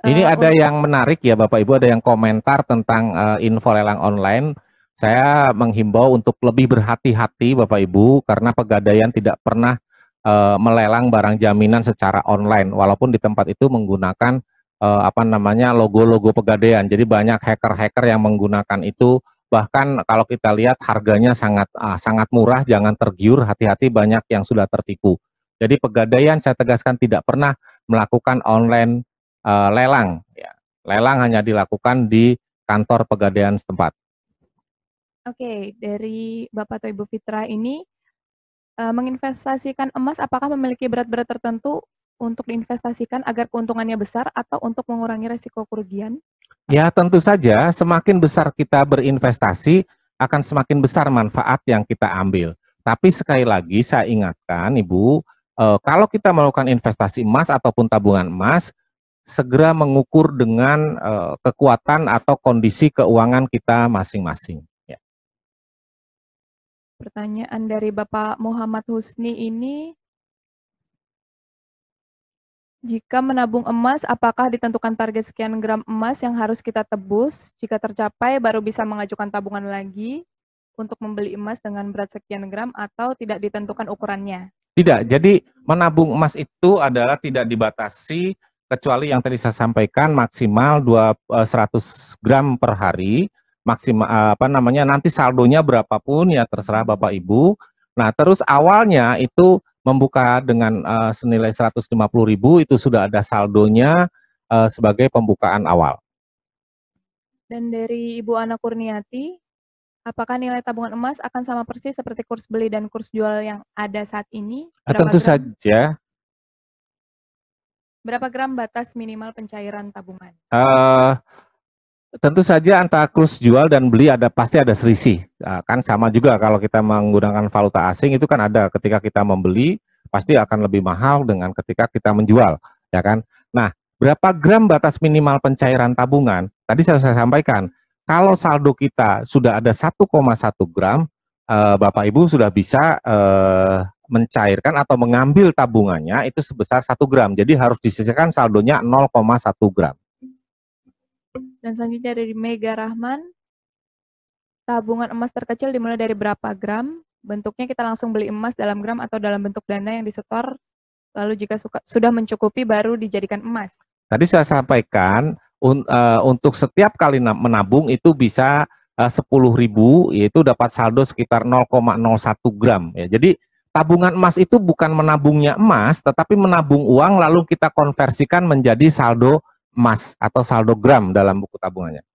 Ini ada yang menarik, ya Bapak Ibu, ada yang komentar tentang info lelang online. Saya menghimbau untuk lebih berhati-hati Bapak Ibu karena Pegadaian tidak pernah melelang barang jaminan secara online, walaupun di tempat itu menggunakan logo-logo Pegadaian. Jadi banyak hacker-hacker yang menggunakan itu. Bahkan kalau kita lihat harganya sangat murah, jangan tergiur, hati-hati banyak yang sudah tertipu. Jadi Pegadaian saya tegaskan tidak pernah melakukan online lelang. Ya. Lelang hanya dilakukan di kantor Pegadaian setempat. Oke, dari Bapak atau Ibu Fitra ini, menginvestasikan emas apakah memiliki berat-berat tertentu untuk diinvestasikan agar keuntungannya besar atau untuk mengurangi resiko kerugian? Ya tentu saja, semakin besar kita berinvestasi akan semakin besar manfaat yang kita ambil. Tapi sekali lagi saya ingatkan Ibu, kalau kita melakukan investasi emas ataupun tabungan emas, segera mengukur dengan kekuatan atau kondisi keuangan kita masing-masing. Ya. Pertanyaan dari Bapak Muhammad Husni ini, jika menabung emas, apakah ditentukan target sekian gram emas yang harus kita tebus? Jika tercapai, baru bisa mengajukan tabungan lagi untuk membeli emas dengan berat sekian gram atau tidak ditentukan ukurannya? Tidak, jadi menabung emas itu adalah tidak dibatasi kecuali yang tadi saya sampaikan maksimal 100 gram per hari, maksimal nanti saldonya berapapun ya terserah Bapak Ibu. Nah, terus awalnya itu membuka dengan senilai 150.000 itu sudah ada saldonya sebagai pembukaan awal. Dan dari Ibu Ana Kurniati, apakah nilai tabungan emas akan sama persis seperti kurs beli dan kurs jual yang ada saat ini? Tentu saja. Berapa gram batas minimal pencairan tabungan? Tentu saja antara kurs jual dan beli pasti ada selisih. Kan sama juga kalau kita menggunakan valuta asing itu kan ada ketika kita membeli pasti akan lebih mahal dengan ketika kita menjual, ya kan? Nah, berapa gram batas minimal pencairan tabungan? Tadi saya sampaikan, kalau saldo kita sudah ada 1,1 gram, Bapak Ibu sudah bisa mencairkan atau mengambil tabungannya itu sebesar 1 gram. Jadi harus disisihkan saldonya 0,1 gram. Dan selanjutnya dari Mega Rahman, tabungan emas terkecil dimulai dari berapa gram? Bentuknya kita langsung beli emas dalam gram atau dalam bentuk dana yang disetor, lalu jika sudah mencukupi baru dijadikan emas. Tadi saya sampaikan untuk setiap kali menabung itu bisa 10.000, yaitu dapat saldo sekitar 0,01 gram. Ya. Jadi tabungan emas itu bukan menabungnya emas, tetapi menabung uang lalu kita konversikan menjadi saldo emas atau saldo gram dalam buku tabungannya.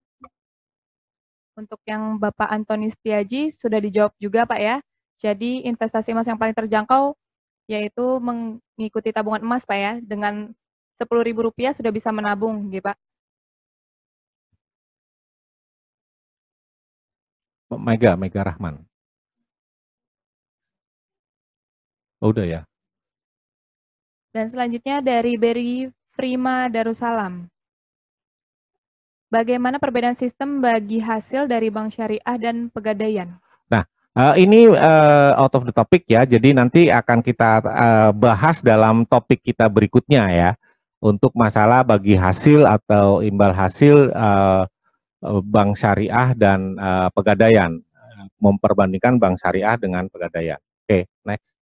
Untuk yang Bapak Antoni Setiaji sudah dijawab juga Pak ya. Jadi investasi emas yang paling terjangkau yaitu mengikuti tabungan emas Pak ya. Dengan Rp10.000 sudah bisa menabung gitu Pak. Mega Rahman. Oh, udah ya. Dan selanjutnya dari Beri Prima Darussalam. Bagaimana perbedaan sistem bagi hasil dari bank syariah dan pegadaian? Nah, ini out of the topic ya, jadi nanti akan kita bahas dalam topik kita berikutnya ya, untuk masalah bagi hasil atau imbal hasil bank syariah dan pegadaian, memperbandingkan bank syariah dengan pegadaian. Oke, next.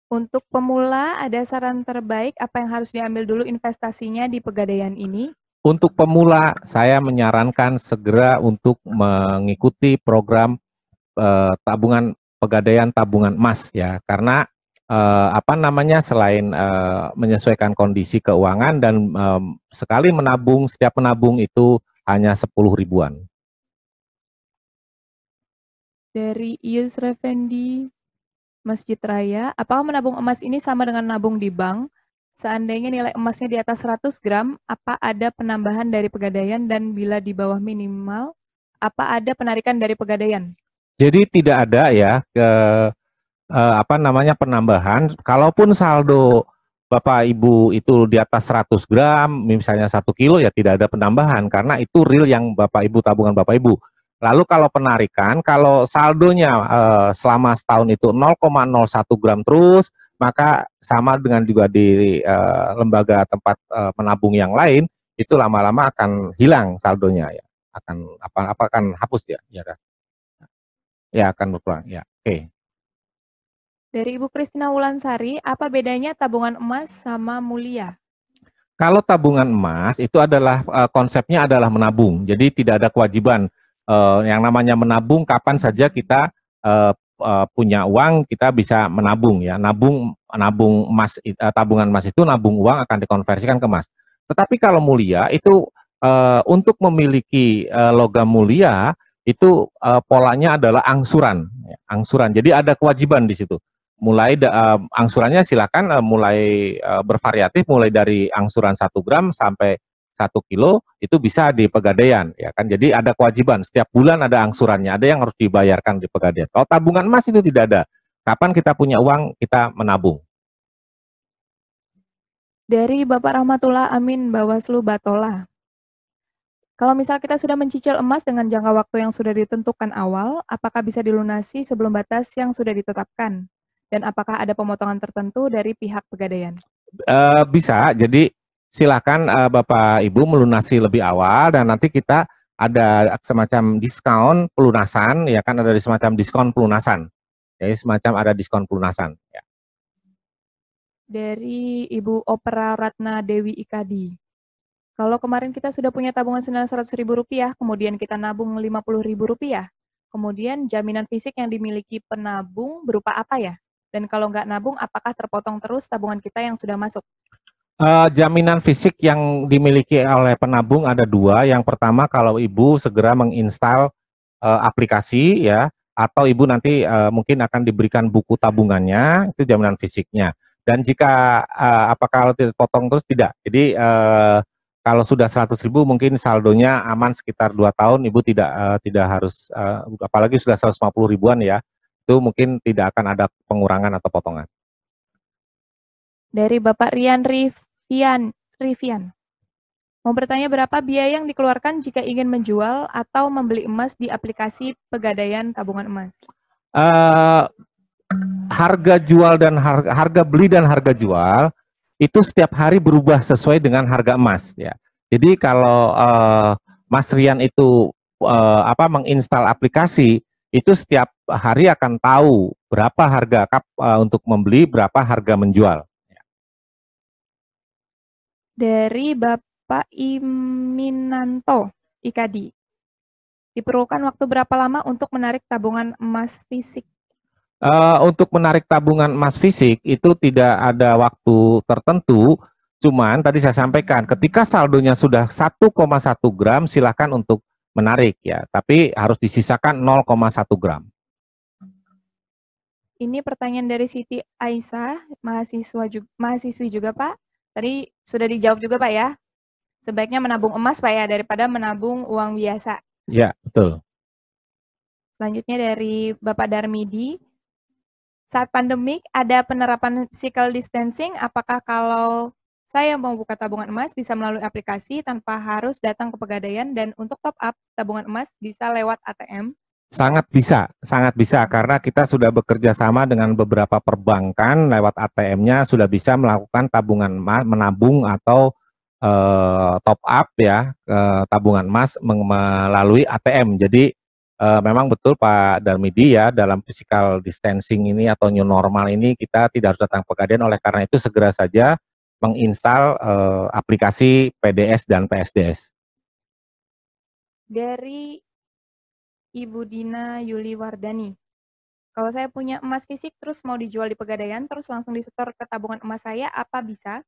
Untuk pemula, ada saran terbaik apa yang harus diambil dulu investasinya di pegadaian ini? Untuk pemula, saya menyarankan segera untuk mengikuti program tabungan pegadaian tabungan emas ya, karena selain menyesuaikan kondisi keuangan dan sekali menabung, setiap menabung itu hanya 10 ribuan. Dari Ius Refendi Masjid Raya, apakah menabung emas ini sama dengan nabung di bank? Seandainya nilai emasnya di atas 100 gram, apa ada penambahan dari pegadaian, dan bila di bawah minimal, apa ada penarikan dari pegadaian? Jadi tidak ada ya penambahan. Kalaupun saldo Bapak Ibu itu di atas 100 gram, misalnya 1 kilo ya tidak ada penambahan karena itu real yang Bapak Ibu tabungan Bapak Ibu. Lalu kalau penarikan, kalau saldonya selama setahun itu 0,01 gram terus, maka sama dengan juga di lembaga tempat menabung yang lain, itu lama-lama akan hilang saldonya ya, akan hapus ya kan? Ya akan berkurang ya. Oke. Dari Ibu Kristina Wulansari, apa bedanya tabungan emas sama mulia? Kalau tabungan emas itu adalah konsepnya adalah menabung, jadi tidak ada kewajiban. Yang namanya menabung, kapan saja kita punya uang kita bisa menabung ya, nabung emas, tabungan emas itu nabung uang akan dikonversikan ke emas. Tetapi kalau mulia itu untuk memiliki logam mulia itu polanya adalah angsuran, ya, angsuran. Jadi ada kewajiban di situ. Mulai angsurannya silakan mulai bervariatif, mulai dari angsuran 1 gram sampai 1 kilo itu bisa di pegadaian ya kan. Jadi ada kewajiban setiap bulan ada angsurannya, ada yang harus dibayarkan di pegadaian. Kalau tabungan emas itu tidak ada. kapan kita punya uang, kita menabung. Dari Bapak Rahmatullah Amin Bawaslu Batola. Kalau misal kita sudah mencicil emas dengan jangka waktu yang sudah ditentukan awal, apakah bisa dilunasi sebelum batas yang sudah ditetapkan? Dan apakah ada pemotongan tertentu dari pihak Pegadaian? Bisa, jadi silakan Bapak Ibu melunasi lebih awal dan nanti kita ada semacam diskon pelunasan, ya kan, ada semacam diskon pelunasan. Jadi semacam ada diskon pelunasan. Ya. Dari Ibu Opera Ratna Dewi Ikadi. Kalau kemarin kita sudah punya tabungan senilai Rp100.000, kemudian kita nabung Rp50.000, kemudian jaminan fisik yang dimiliki penabung berupa apa ya? Dan kalau nggak nabung, apakah terpotong terus tabungan kita yang sudah masuk? Jaminan fisik yang dimiliki oleh penabung ada dua. Yang pertama, kalau Ibu segera menginstal aplikasi, ya, atau Ibu nanti mungkin akan diberikan buku tabungannya, itu jaminan fisiknya. Dan jika apakah tidak potong terus, tidak. Jadi kalau sudah 100.000 mungkin saldonya aman sekitar 2 tahun, Ibu tidak harus, apalagi sudah 150 ribuan ya, itu mungkin tidak akan ada pengurangan atau potongan. Dari Bapak Rian Rivian. Mau bertanya berapa biaya yang dikeluarkan jika ingin menjual atau membeli emas di aplikasi Pegadaian Tabungan Emas? Harga jual dan harga beli dan harga jual itu setiap hari berubah sesuai dengan harga emas, ya. Jadi kalau Mas Rian itu menginstal aplikasi, itu setiap hari akan tahu berapa harga untuk membeli, berapa harga menjual. Dari Bapak Iminanto Ikadi. Diperlukan waktu berapa lama untuk menarik tabungan emas fisik? Untuk menarik tabungan emas fisik itu tidak ada waktu tertentu, cuman tadi saya sampaikan ketika saldonya sudah 1,1 gram silakan untuk menarik, ya, tapi harus disisakan 0,1 gram. Ini pertanyaan dari Siti Aisyah, mahasiswi juga Pak. Tadi sudah dijawab juga Pak ya. Sebaiknya menabung emas Pak ya daripada menabung uang biasa. Ya, betul. Selanjutnya dari Bapak Darmidi. Saat pandemik ada penerapan physical distancing, apakah kalau saya mau buka tabungan emas bisa melalui aplikasi tanpa harus datang ke Pegadaian, dan untuk top up tabungan emas bisa lewat ATM? Sangat bisa karena kita sudah bekerja sama dengan beberapa perbankan lewat ATM-nya sudah bisa melakukan tabungan emas, menabung atau top up ya tabungan emas melalui ATM. Jadi memang betul Pak Darmidi ya, dalam physical distancing ini atau new normal ini kita tidak harus datang ke Pegadaian, oleh karena itu segera saja menginstal aplikasi PDS dan PSDS. Dari Ibu Dina Yuli Wardani. Kalau saya punya emas fisik terus mau dijual di Pegadaian terus langsung disetor ke tabungan emas saya, apa bisa?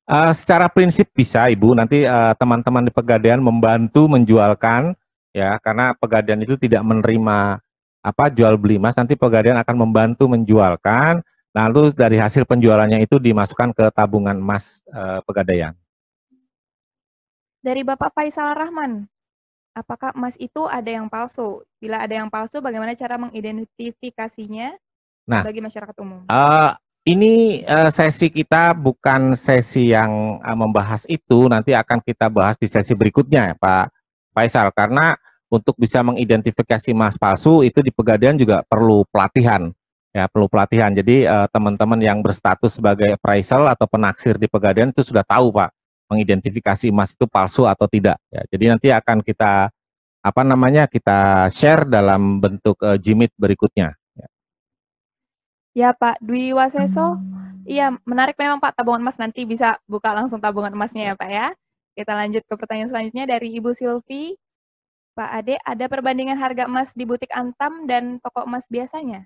Secara prinsip bisa Ibu, nanti teman-teman di Pegadaian membantu menjualkan. Ya, karena Pegadaian itu tidak menerima jual beli emas, nanti Pegadaian akan membantu menjualkan, lalu dari hasil penjualannya itu dimasukkan ke tabungan emas Pegadaian. Dari Bapak Faisal Rahman, apakah emas itu ada yang palsu? Bila ada yang palsu, bagaimana cara mengidentifikasinya bagi masyarakat umum? Ini sesi kita bukan sesi yang membahas itu, nanti akan kita bahas di sesi berikutnya Pak Faisal, karena untuk bisa mengidentifikasi emas palsu itu di Pegadaian juga perlu pelatihan, ya, perlu pelatihan. Jadi teman-teman yang berstatus sebagai appraisal atau penaksir di Pegadaian itu sudah tahu Pak, mengidentifikasi emas itu palsu atau tidak. Ya, jadi nanti akan kita kita share dalam bentuk Jimit berikutnya. Ya Pak Dwi Waseso, iya menarik memang Pak tabungan emas, nanti bisa buka langsung tabungan emasnya ya Pak ya. Kita lanjut ke pertanyaan selanjutnya dari Ibu Silvi. Pak Ade, ada perbandingan harga emas di butik Antam dan toko emas biasanya?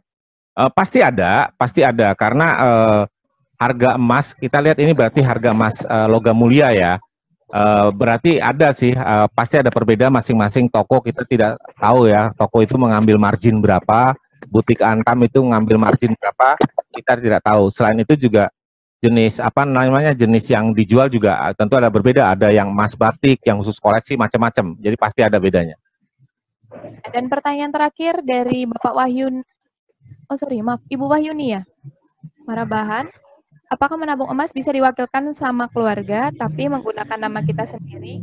Pasti ada, karena harga emas, kita lihat ini berarti harga emas logam mulia ya. Berarti ada sih, pasti ada perbedaan masing-masing toko, kita tidak tahu ya, toko itu mengambil margin berapa, butik Antam itu mengambil margin berapa, kita tidak tahu. Selain itu juga jenis jenis yang dijual juga tentu ada berbeda, ada yang emas batik, yang khusus koleksi, macam-macam. Jadi pasti ada bedanya. Dan pertanyaan terakhir dari Bapak Oh sorry, maaf, Ibu Wahyuni ya. Marabahan, apakah menabung emas bisa diwakilkan sama keluarga tapi menggunakan nama kita sendiri?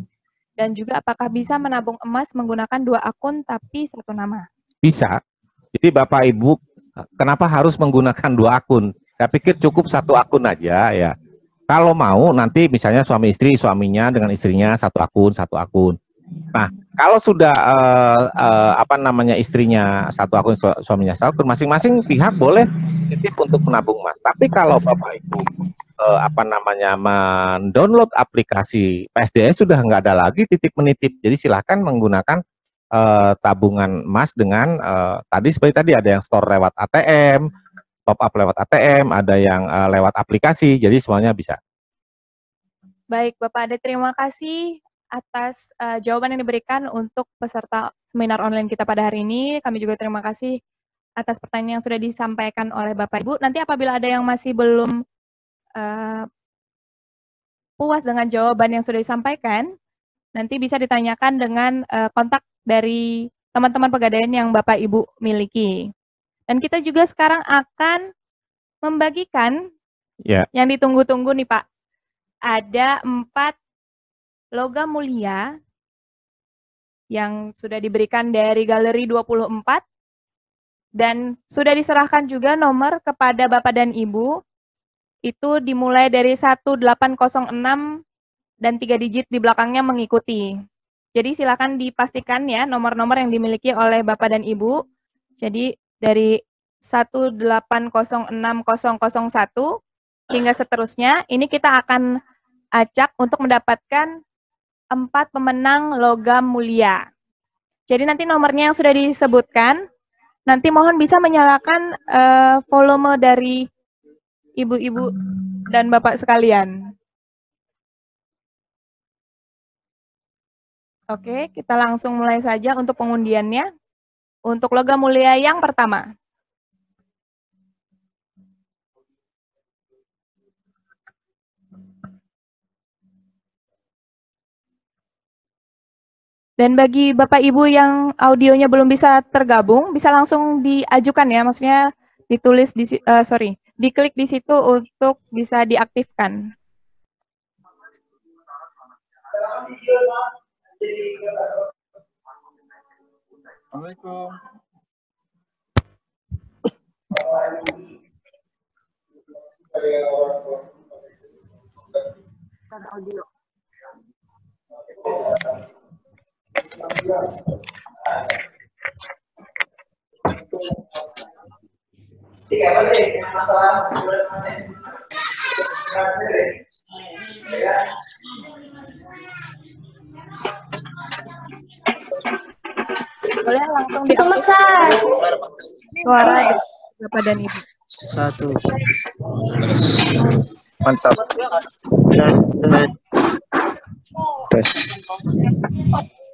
Dan juga apakah bisa menabung emas menggunakan 2 akun tapi 1 nama? Bisa. Jadi Bapak Ibu, kenapa harus menggunakan 2 akun? Saya pikir cukup 1 akun aja ya. Kalau mau nanti misalnya suami istri, suaminya dengan istrinya 1 akun, 1 akun. Nah, kalau sudah istrinya 1 akun, suaminya 1 akun, masing-masing pihak boleh titip untuk menabung emas. Tapi kalau Bapak Ibu mendownload aplikasi PSDS sudah nggak ada lagi titip menitip. Jadi silahkan menggunakan tabungan emas dengan seperti tadi ada yang store lewat ATM, top up lewat ATM, ada yang lewat aplikasi, jadi semuanya bisa. Baik, Bapak Ade, terima kasih atas jawaban yang diberikan untuk peserta seminar online kita pada hari ini. Kami juga terima kasih atas pertanyaan yang sudah disampaikan oleh Bapak Ibu. Nanti apabila ada yang masih belum puas dengan jawaban yang sudah disampaikan, nanti bisa ditanyakan dengan kontak dari teman-teman Pegadaian yang Bapak Ibu miliki. Dan kita juga sekarang akan membagikan yang ditunggu-tunggu nih Pak. Ada 4 logam mulia yang sudah diberikan dari Galeri 24 dan sudah diserahkan juga nomor kepada Bapak dan Ibu. Itu dimulai dari 1806 dan 3 digit di belakangnya mengikuti. Jadi silakan dipastikan ya nomor-nomor yang dimiliki oleh Bapak dan Ibu. Jadi dari 1806001 hingga seterusnya, ini kita akan acak untuk mendapatkan 4 pemenang logam mulia. Jadi nanti nomornya yang sudah disebutkan, nanti mohon bisa menyalakan volume dari ibu-ibu dan bapak sekalian. Oke, kita langsung mulai saja untuk pengundiannya. Untuk logam mulia yang pertama. Dan bagi Bapak Ibu yang audionya belum bisa tergabung, bisa langsung diajukan ya, maksudnya ditulis di diklik di situ untuk bisa diaktifkan. Assalamualaikum. Audio. Boleh langsung diaktifkan suara Bapak dan Ibu. 1. Mantap.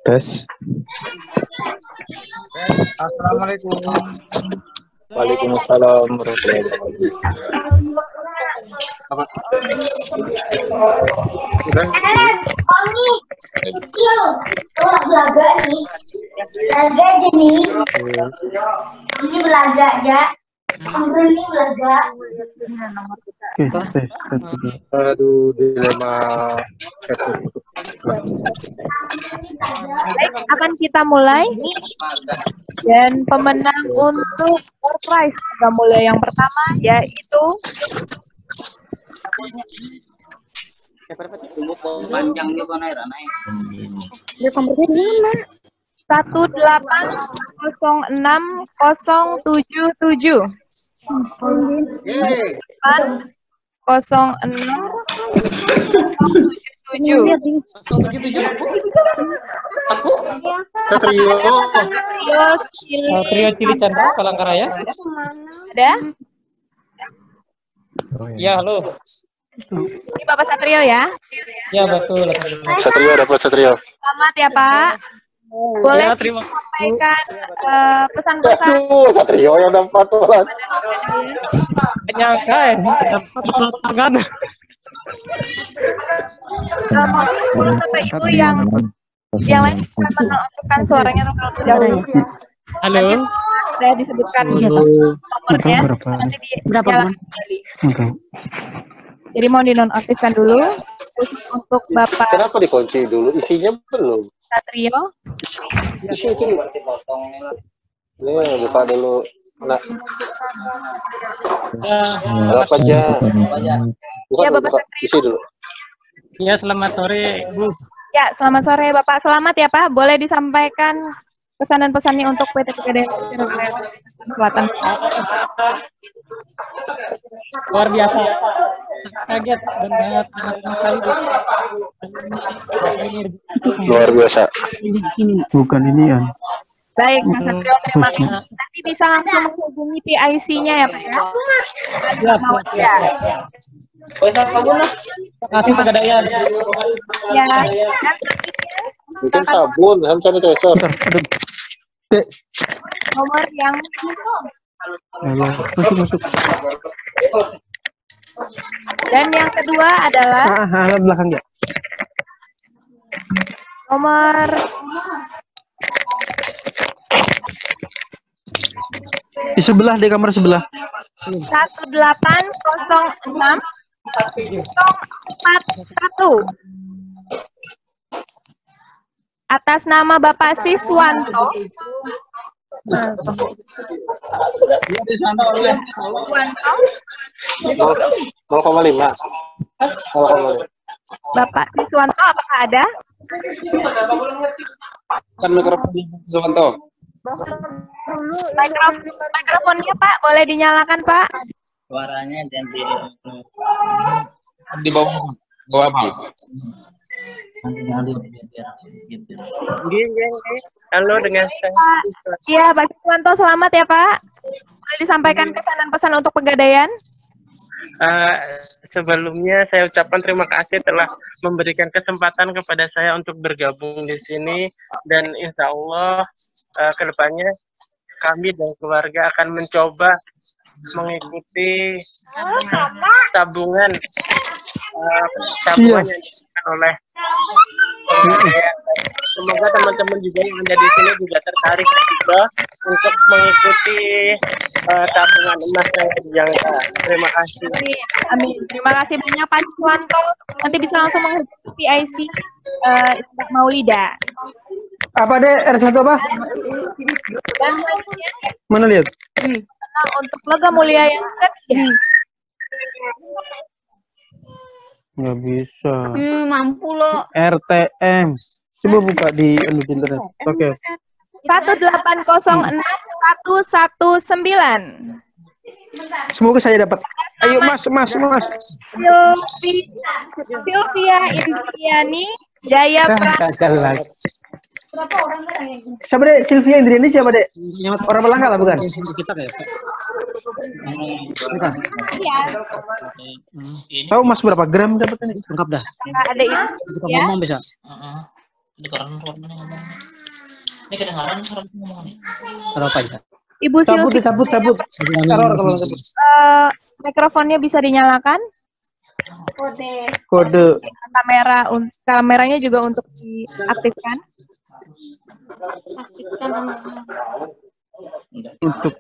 Tes. Assalamualaikum. Waalaikumsalam warahmatullahi Belaga nih. Belaga aja nih. Ini belaga aja. Ambil ini belaga. Aduh, dilema. Baik, akan kita mulai. Dan pemenang untuk surprise logam mulia yang pertama yaitu panjangnya kan air naik. 1806077. 0607. Satrio Cili Chandra Palangkaraya. Ada? Ya, halo. Ini Bapak Satrio ya? Ya, betul. Satrio dapat Satrio. Selamat ya, Pak. Boleh Ya, terima sampaikan pesan-pesan. Satrio yang dapat tulan. Penyangka dapat tangan. Mohon Bapak Ibu yang lain bisa menonaktifkan suaranya terlebih dahulu. Halo. sudah disebutkan nomornya. Nanti dinyalakan kembali. Jadi mau dinonaktifkan dulu. Khusus untuk Bapak Kenapa dikunci dulu? Isinya belum. Satrio. Isi itu dulu. Nih, buka dulu. Nah. Berapa aja? Buka Ya, dulu, Bapak buka. Satrio. Isi dulu. Ya, selamat sore, Bu. Ya, selamat sore Bapak. Selamat ya Pak. Boleh disampaikan pesan dan pesannya untuk PT Pegadaian Selatan. Luar biasa. Kaget dan sangat senang sekali, Bu. Luar biasa. Bukan ini ya. Baik, Mas Satrio, terima kasih. Nanti bisa langsung menghubungi PIC-nya ya Pak ya. Ya. Kasih Pegadaian. Ya. Bikin sabun, hand sanitizer. Nomor yang Masuk. dan yang kedua adalah Belakang ya. nomor Di sebelah, di kamar sebelah. 1806041 atas nama Bapak Siswanto. Siswanto 0,5. Bapak Siswanto apakah ada? Kan mikrofon Siswanto. Mikrofonnya Pak, boleh dinyalakan Pak? Suaranya Di bawah apa? Halo dengan Iya, Pak Siswanto, selamat ya Pak. Boleh disampaikan pesan dan pesan untuk Pegadaian? Sebelumnya saya ucapkan terima kasih telah memberikan kesempatan kepada saya untuk bergabung di sini, dan insya Allah kedepannya kami dan keluarga akan mencoba mengikuti tabungan yang diberikan oleh Pegadaian. Semoga teman-teman juga yang ada di sini juga tertarik juga untuk mengikuti tabungan emas yang dijangka. Terima kasih. Amin. Terima kasih banyak Pak Siswanto. Nanti bisa langsung menghubungi PIC Maulida. Apa deh? R1 apa? Dan selanjutnya, Mana lihat? untuk logam mulia yang ketiga. Nggak bisa. Mampu lo. RTM. Coba buka di internet. Oke. 1806119. Semoga saya dapat. Ayo Mas. Sylvia Indriani Jaya Pranata. Berapa orang kan yang Siapa deh? Sylvia Indriani siapa deh? Orang Belangka lah bukan? kita kayak Iya. Tahu Mas berapa gram dapatnya? lengkap dah. Ada itu Kita ya. ngomong bisa. Ini karena ngomong. Ini kedengaran suara ngomong nih. Berapa ya? Ibu Sylvia. Cabut. Taruh kalau cabut. Mikrofonnya bisa dinyalakan. Kode. Kameranya juga untuk diaktifkan. Untuk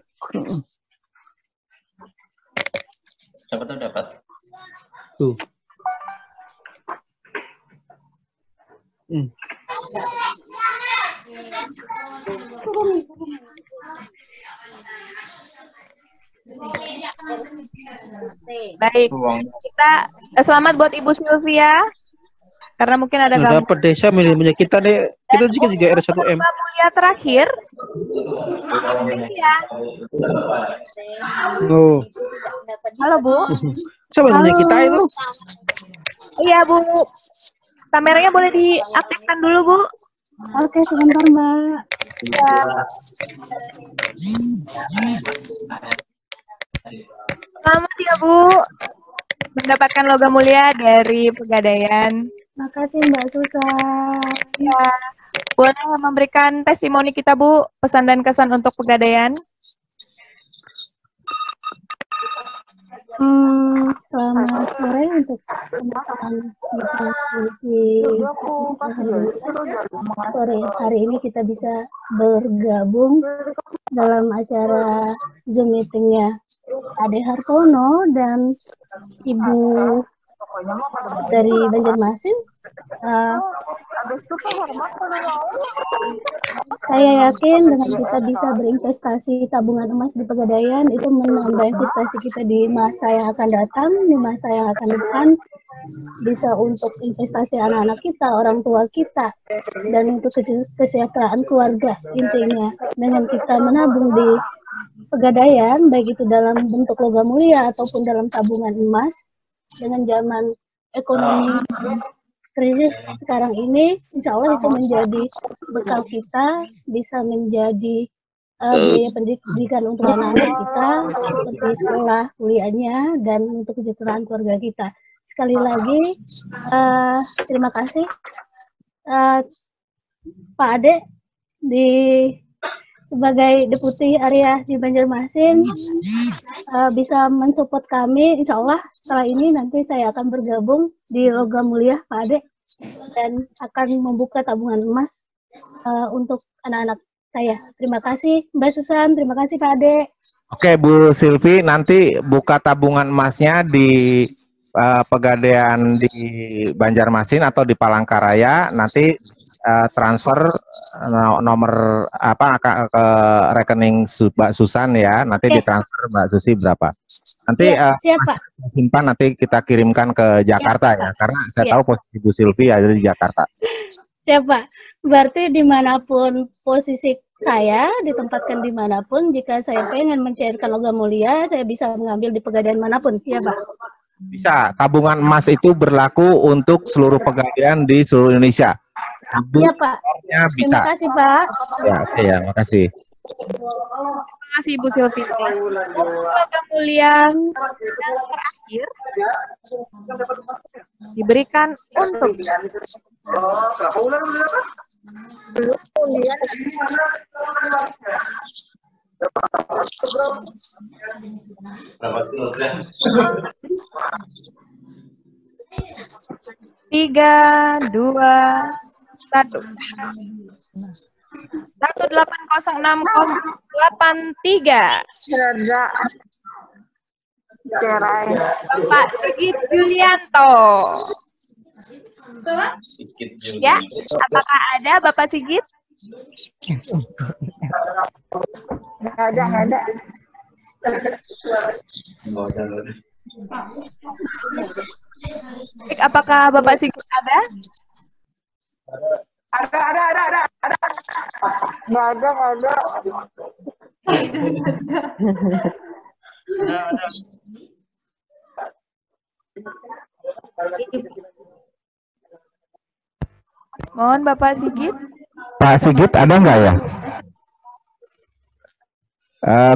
Siapa tuh dapat? tuh. Baik, kita selamat buat Ibu Sylvia karena mungkin ada gangguan. Dapat desa punya kita deh. Kita juga R1M. Mulia terakhir. Sylvia. Oh. Halo Bu. Siapa punya kita itu? Iya Bu. Kameranya boleh diaktifkan dulu Bu. Oke, sebentar Mbak. Ya. Selamat ya Bu, mendapatkan logam mulia dari Pegadaian. Makasih Mbak Susan. Ya, boleh memberikan testimoni kita Bu, pesan dan kesan untuk Pegadaian? Selamat sore untuk teman-teman kita sore hari ini kita bisa bergabung dalam acara Zoom meetingnya Ade Harsono dan Ibu dari Banjarmasin. Saya yakin dengan kita bisa berinvestasi tabungan emas di Pegadaian itu menambah investasi kita di masa yang akan datang, di masa yang akan depan, bisa untuk investasi anak-anak kita, orang tua kita, dan untuk kesejahteraan keluarga intinya. Dengan kita menabung di Pegadaian, baik itu dalam bentuk logam mulia ataupun dalam tabungan emas, dengan zaman ekonomi krisis sekarang ini, insya Allah itu menjadi bekal kita, bisa menjadi biaya pendidikan untuk anak-anak kita, seperti sekolah, kuliahnya, dan untuk kesejahteraan keluarga kita. Sekali lagi, terima kasih Pak Ade sebagai Deputi Area di Banjarmasin bisa mensupport kami. Insya Allah setelah ini nanti saya akan bergabung di Logam Mulia Pak Ade dan akan membuka tabungan emas untuk anak-anak saya. Terima kasih Mbak Susan, terima kasih Pak Ade. Oke Bu Silvi, nanti buka tabungan emasnya di Pegadaian di Banjarmasin atau di Palangkaraya, nanti transfer nomor apa ke rekening Mbak Susan ya, nanti ditransfer Mbak Susi berapa. Nanti siapa? Simpan nanti kita kirimkan ke Jakarta ya, karena saya tahu posisi Bu Silvi ada di Jakarta. Siapa? Berarti dimanapun posisi saya, ditempatkan dimanapun, jika saya pengen mencairkan logam mulia, saya bisa mengambil di Pegadaian manapun, ya Pak? Bisa, tabungan emas itu berlaku untuk seluruh Pegadaian di seluruh Indonesia. Iya Pak, bisa. Terima kasih Pak. Ya, makasih. Terima kasih Ibu Silvi. Untuk logam mulia yang terakhir diberikan untuk tiga, dua, 1806083. Bapak Sigit Julianto. Ya, apakah ada Bapak Sigit? Nggak ada. Baik, apakah Bapak Sigit ada? Ada. Nggak ada. Mohon Bapak Sigit. Pak Sigit ada nggak ya?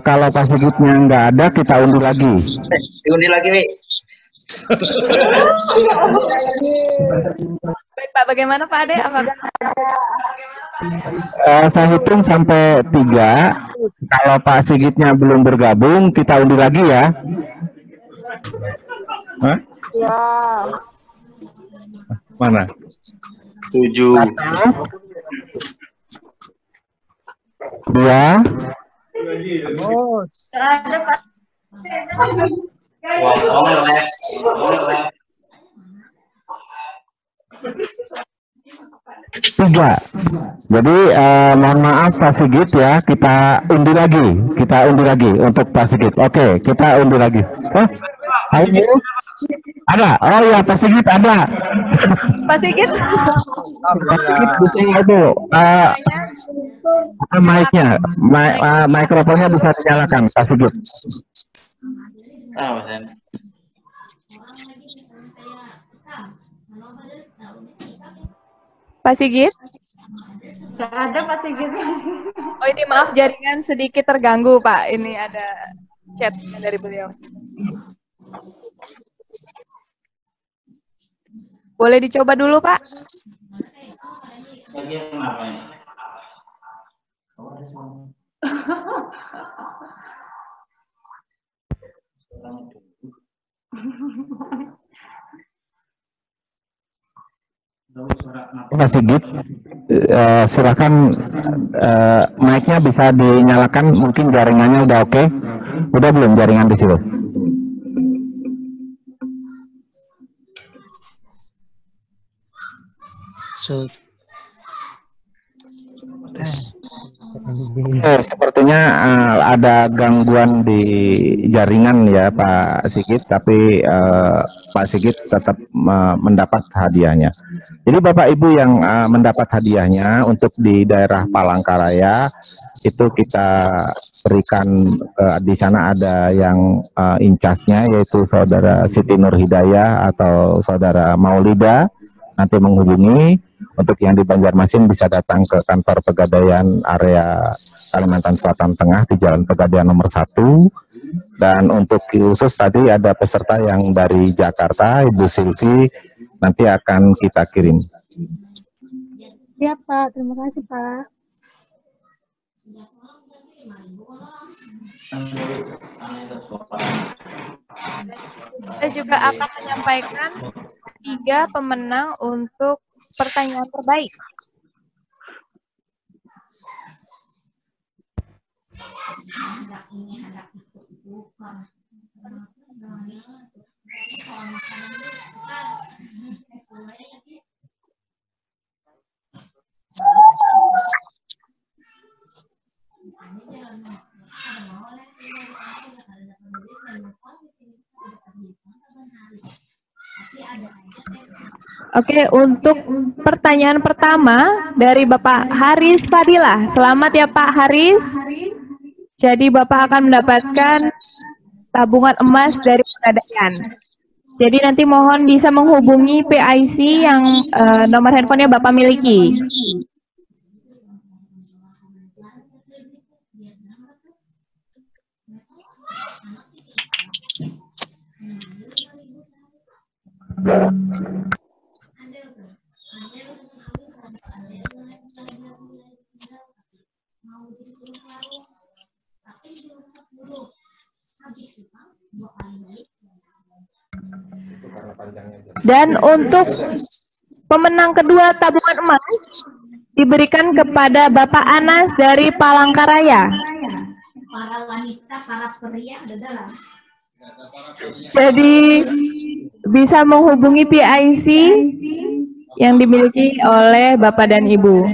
Kalau Pak Sigitnya nggak ada, kita undi lagi. Diundi lagi, Wi. Baik Pak, bagaimana Pak Ade? Saya hitung sampai 3. Kalau Pak Sigitnya belum bergabung, kita undi lagi ya. Hah? Ya. Mana? 7. 2. Oh. Ada Pak. Tiga. Jadi mohon maaf Pak Sigit ya, kita undi lagi untuk Pak Sigit. Oke, kita undi lagi. Ayo. Ada. Oh ya, Pak Sigit ada. Pak Sigit. Pak Sigit bisa itu mic-nya, mikrofonnya bisa dinyalakan Pak Sigit. Pak Sigit? Nggak ada Pak Sigit. Oh ini maaf jaringan sedikit terganggu Pak. Ini ada chat dari beliau. Boleh dicoba dulu Pak? Pak Sigit, silakan mic-nya bisa dinyalakan, mungkin jaringannya udah oke. Udah belum jaringan di situ? Sepertinya ada gangguan di jaringan ya Pak Sigit, tapi Pak Sigit tetap mendapat hadiahnya. Jadi Bapak Ibu yang mendapat hadiahnya untuk di daerah Palangkaraya itu kita berikan, di sana ada yang incasnya yaitu Saudara Siti Nurhidayah atau Saudara Maulida, nanti menghubungi. Untuk yang di Banjarmasin bisa datang ke kantor Pegadaian area Kalimantan Selatan Tengah di Jalan Pegadaian nomor 1. Dan untuk khusus tadi ada peserta yang dari Jakarta, Ibu Silvi, nanti akan kita kirim. Siap Pak, terima kasih Pak. Kita juga akan menyampaikan 3 pemenang untuk pertanyaan terbaik. Oke, untuk pertanyaan pertama dari Bapak Haris Fadilah. Selamat ya Pak Haris. Jadi Bapak akan mendapatkan tabungan emas dari Pegadaian. Jadi nanti mohon bisa menghubungi PIC yang nomor handphonenya Bapak miliki. Dan untuk pemenang kedua tabungan emas diberikan kepada Bapak Anas dari Palangkaraya. Para wanita, para pria ada dalam. Jadi bisa menghubungi PIC yang dimiliki oleh Bapak dan Ibu.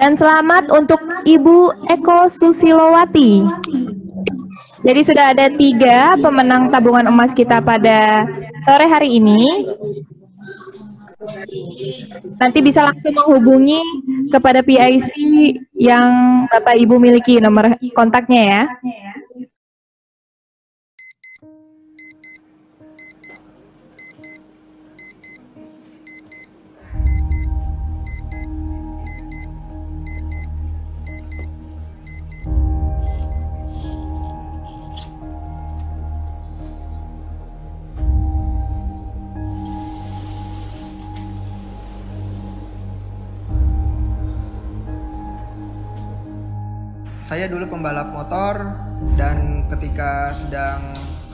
Dan selamat untuk Ibu Eko Susilowati. Jadi sudah ada 3 pemenang tabungan emas kita pada sore hari ini. Nanti bisa langsung menghubungi kepada PIC yang Bapak Ibu miliki nomor kontaknya ya. Saya dulu pembalap motor dan ketika sedang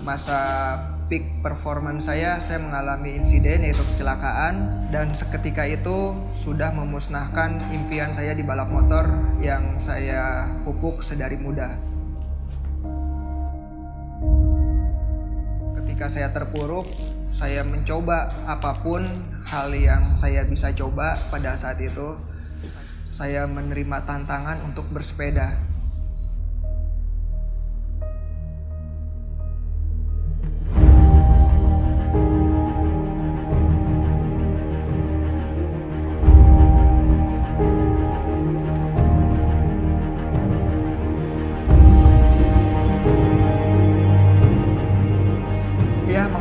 masa peak performance saya mengalami insiden yaitu kecelakaan, dan seketika itu sudah memusnahkan impian saya di balap motor yang saya pupuk sedari muda. Ketika saya terpuruk, saya mencoba apapun hal yang saya bisa coba pada saat itu. Saya menerima tantangan untuk bersepeda.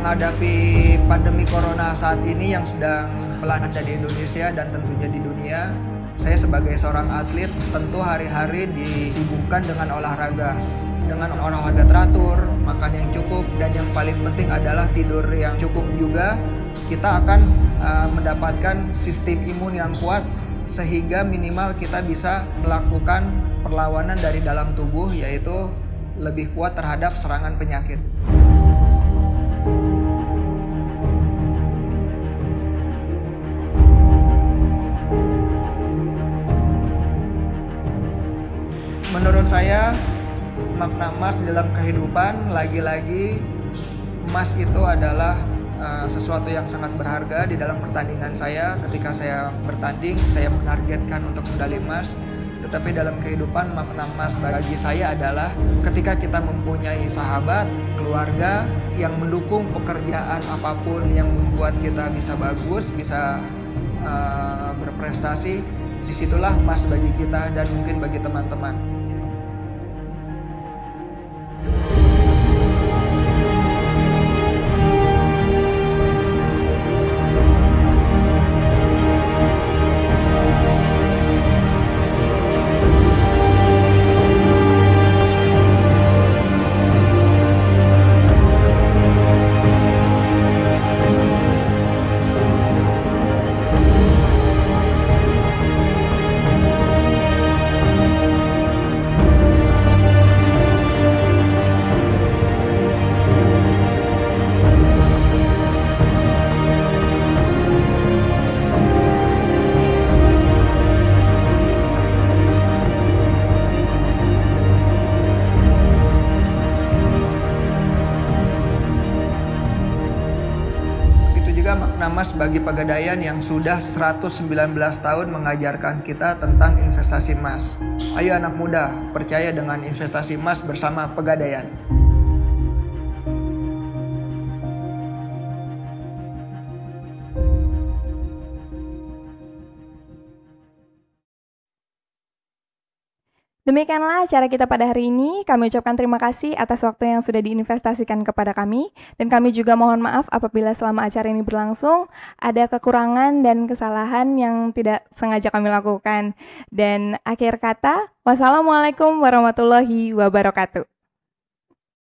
Menghadapi pandemi corona saat ini yang sedang melanda di Indonesia dan tentunya di dunia, saya sebagai seorang atlet tentu hari-hari disibukkan dengan olahraga. Dengan olahraga teratur, makan yang cukup, dan yang paling penting adalah tidur yang cukup juga, kita akan mendapatkan sistem imun yang kuat sehingga minimal kita bisa melakukan perlawanan dari dalam tubuh, yaitu lebih kuat terhadap serangan penyakit. Menurut saya, makna emas dalam kehidupan, lagi-lagi emas itu adalah sesuatu yang sangat berharga di dalam pertandingan saya. Ketika saya bertanding, saya menargetkan untuk medali emas. Tetapi dalam kehidupan, makna emas bagi saya adalah ketika kita mempunyai sahabat, keluarga yang mendukung pekerjaan apapun yang membuat kita bisa bagus, bisa berprestasi, disitulah emas bagi kita dan mungkin bagi teman-teman. Makna emas bagi Pegadaian yang sudah 119 tahun mengajarkan kita tentang investasi emas. Ayo anak muda, percaya dengan investasi emas bersama Pegadaian. Demikianlah acara kita pada hari ini. Kami ucapkan terima kasih atas waktu yang sudah diinvestasikan kepada kami. Dan kami juga mohon maaf apabila selama acara ini berlangsung ada kekurangan dan kesalahan yang tidak sengaja kami lakukan. Dan akhir kata, wassalamualaikum warahmatullahi wabarakatuh.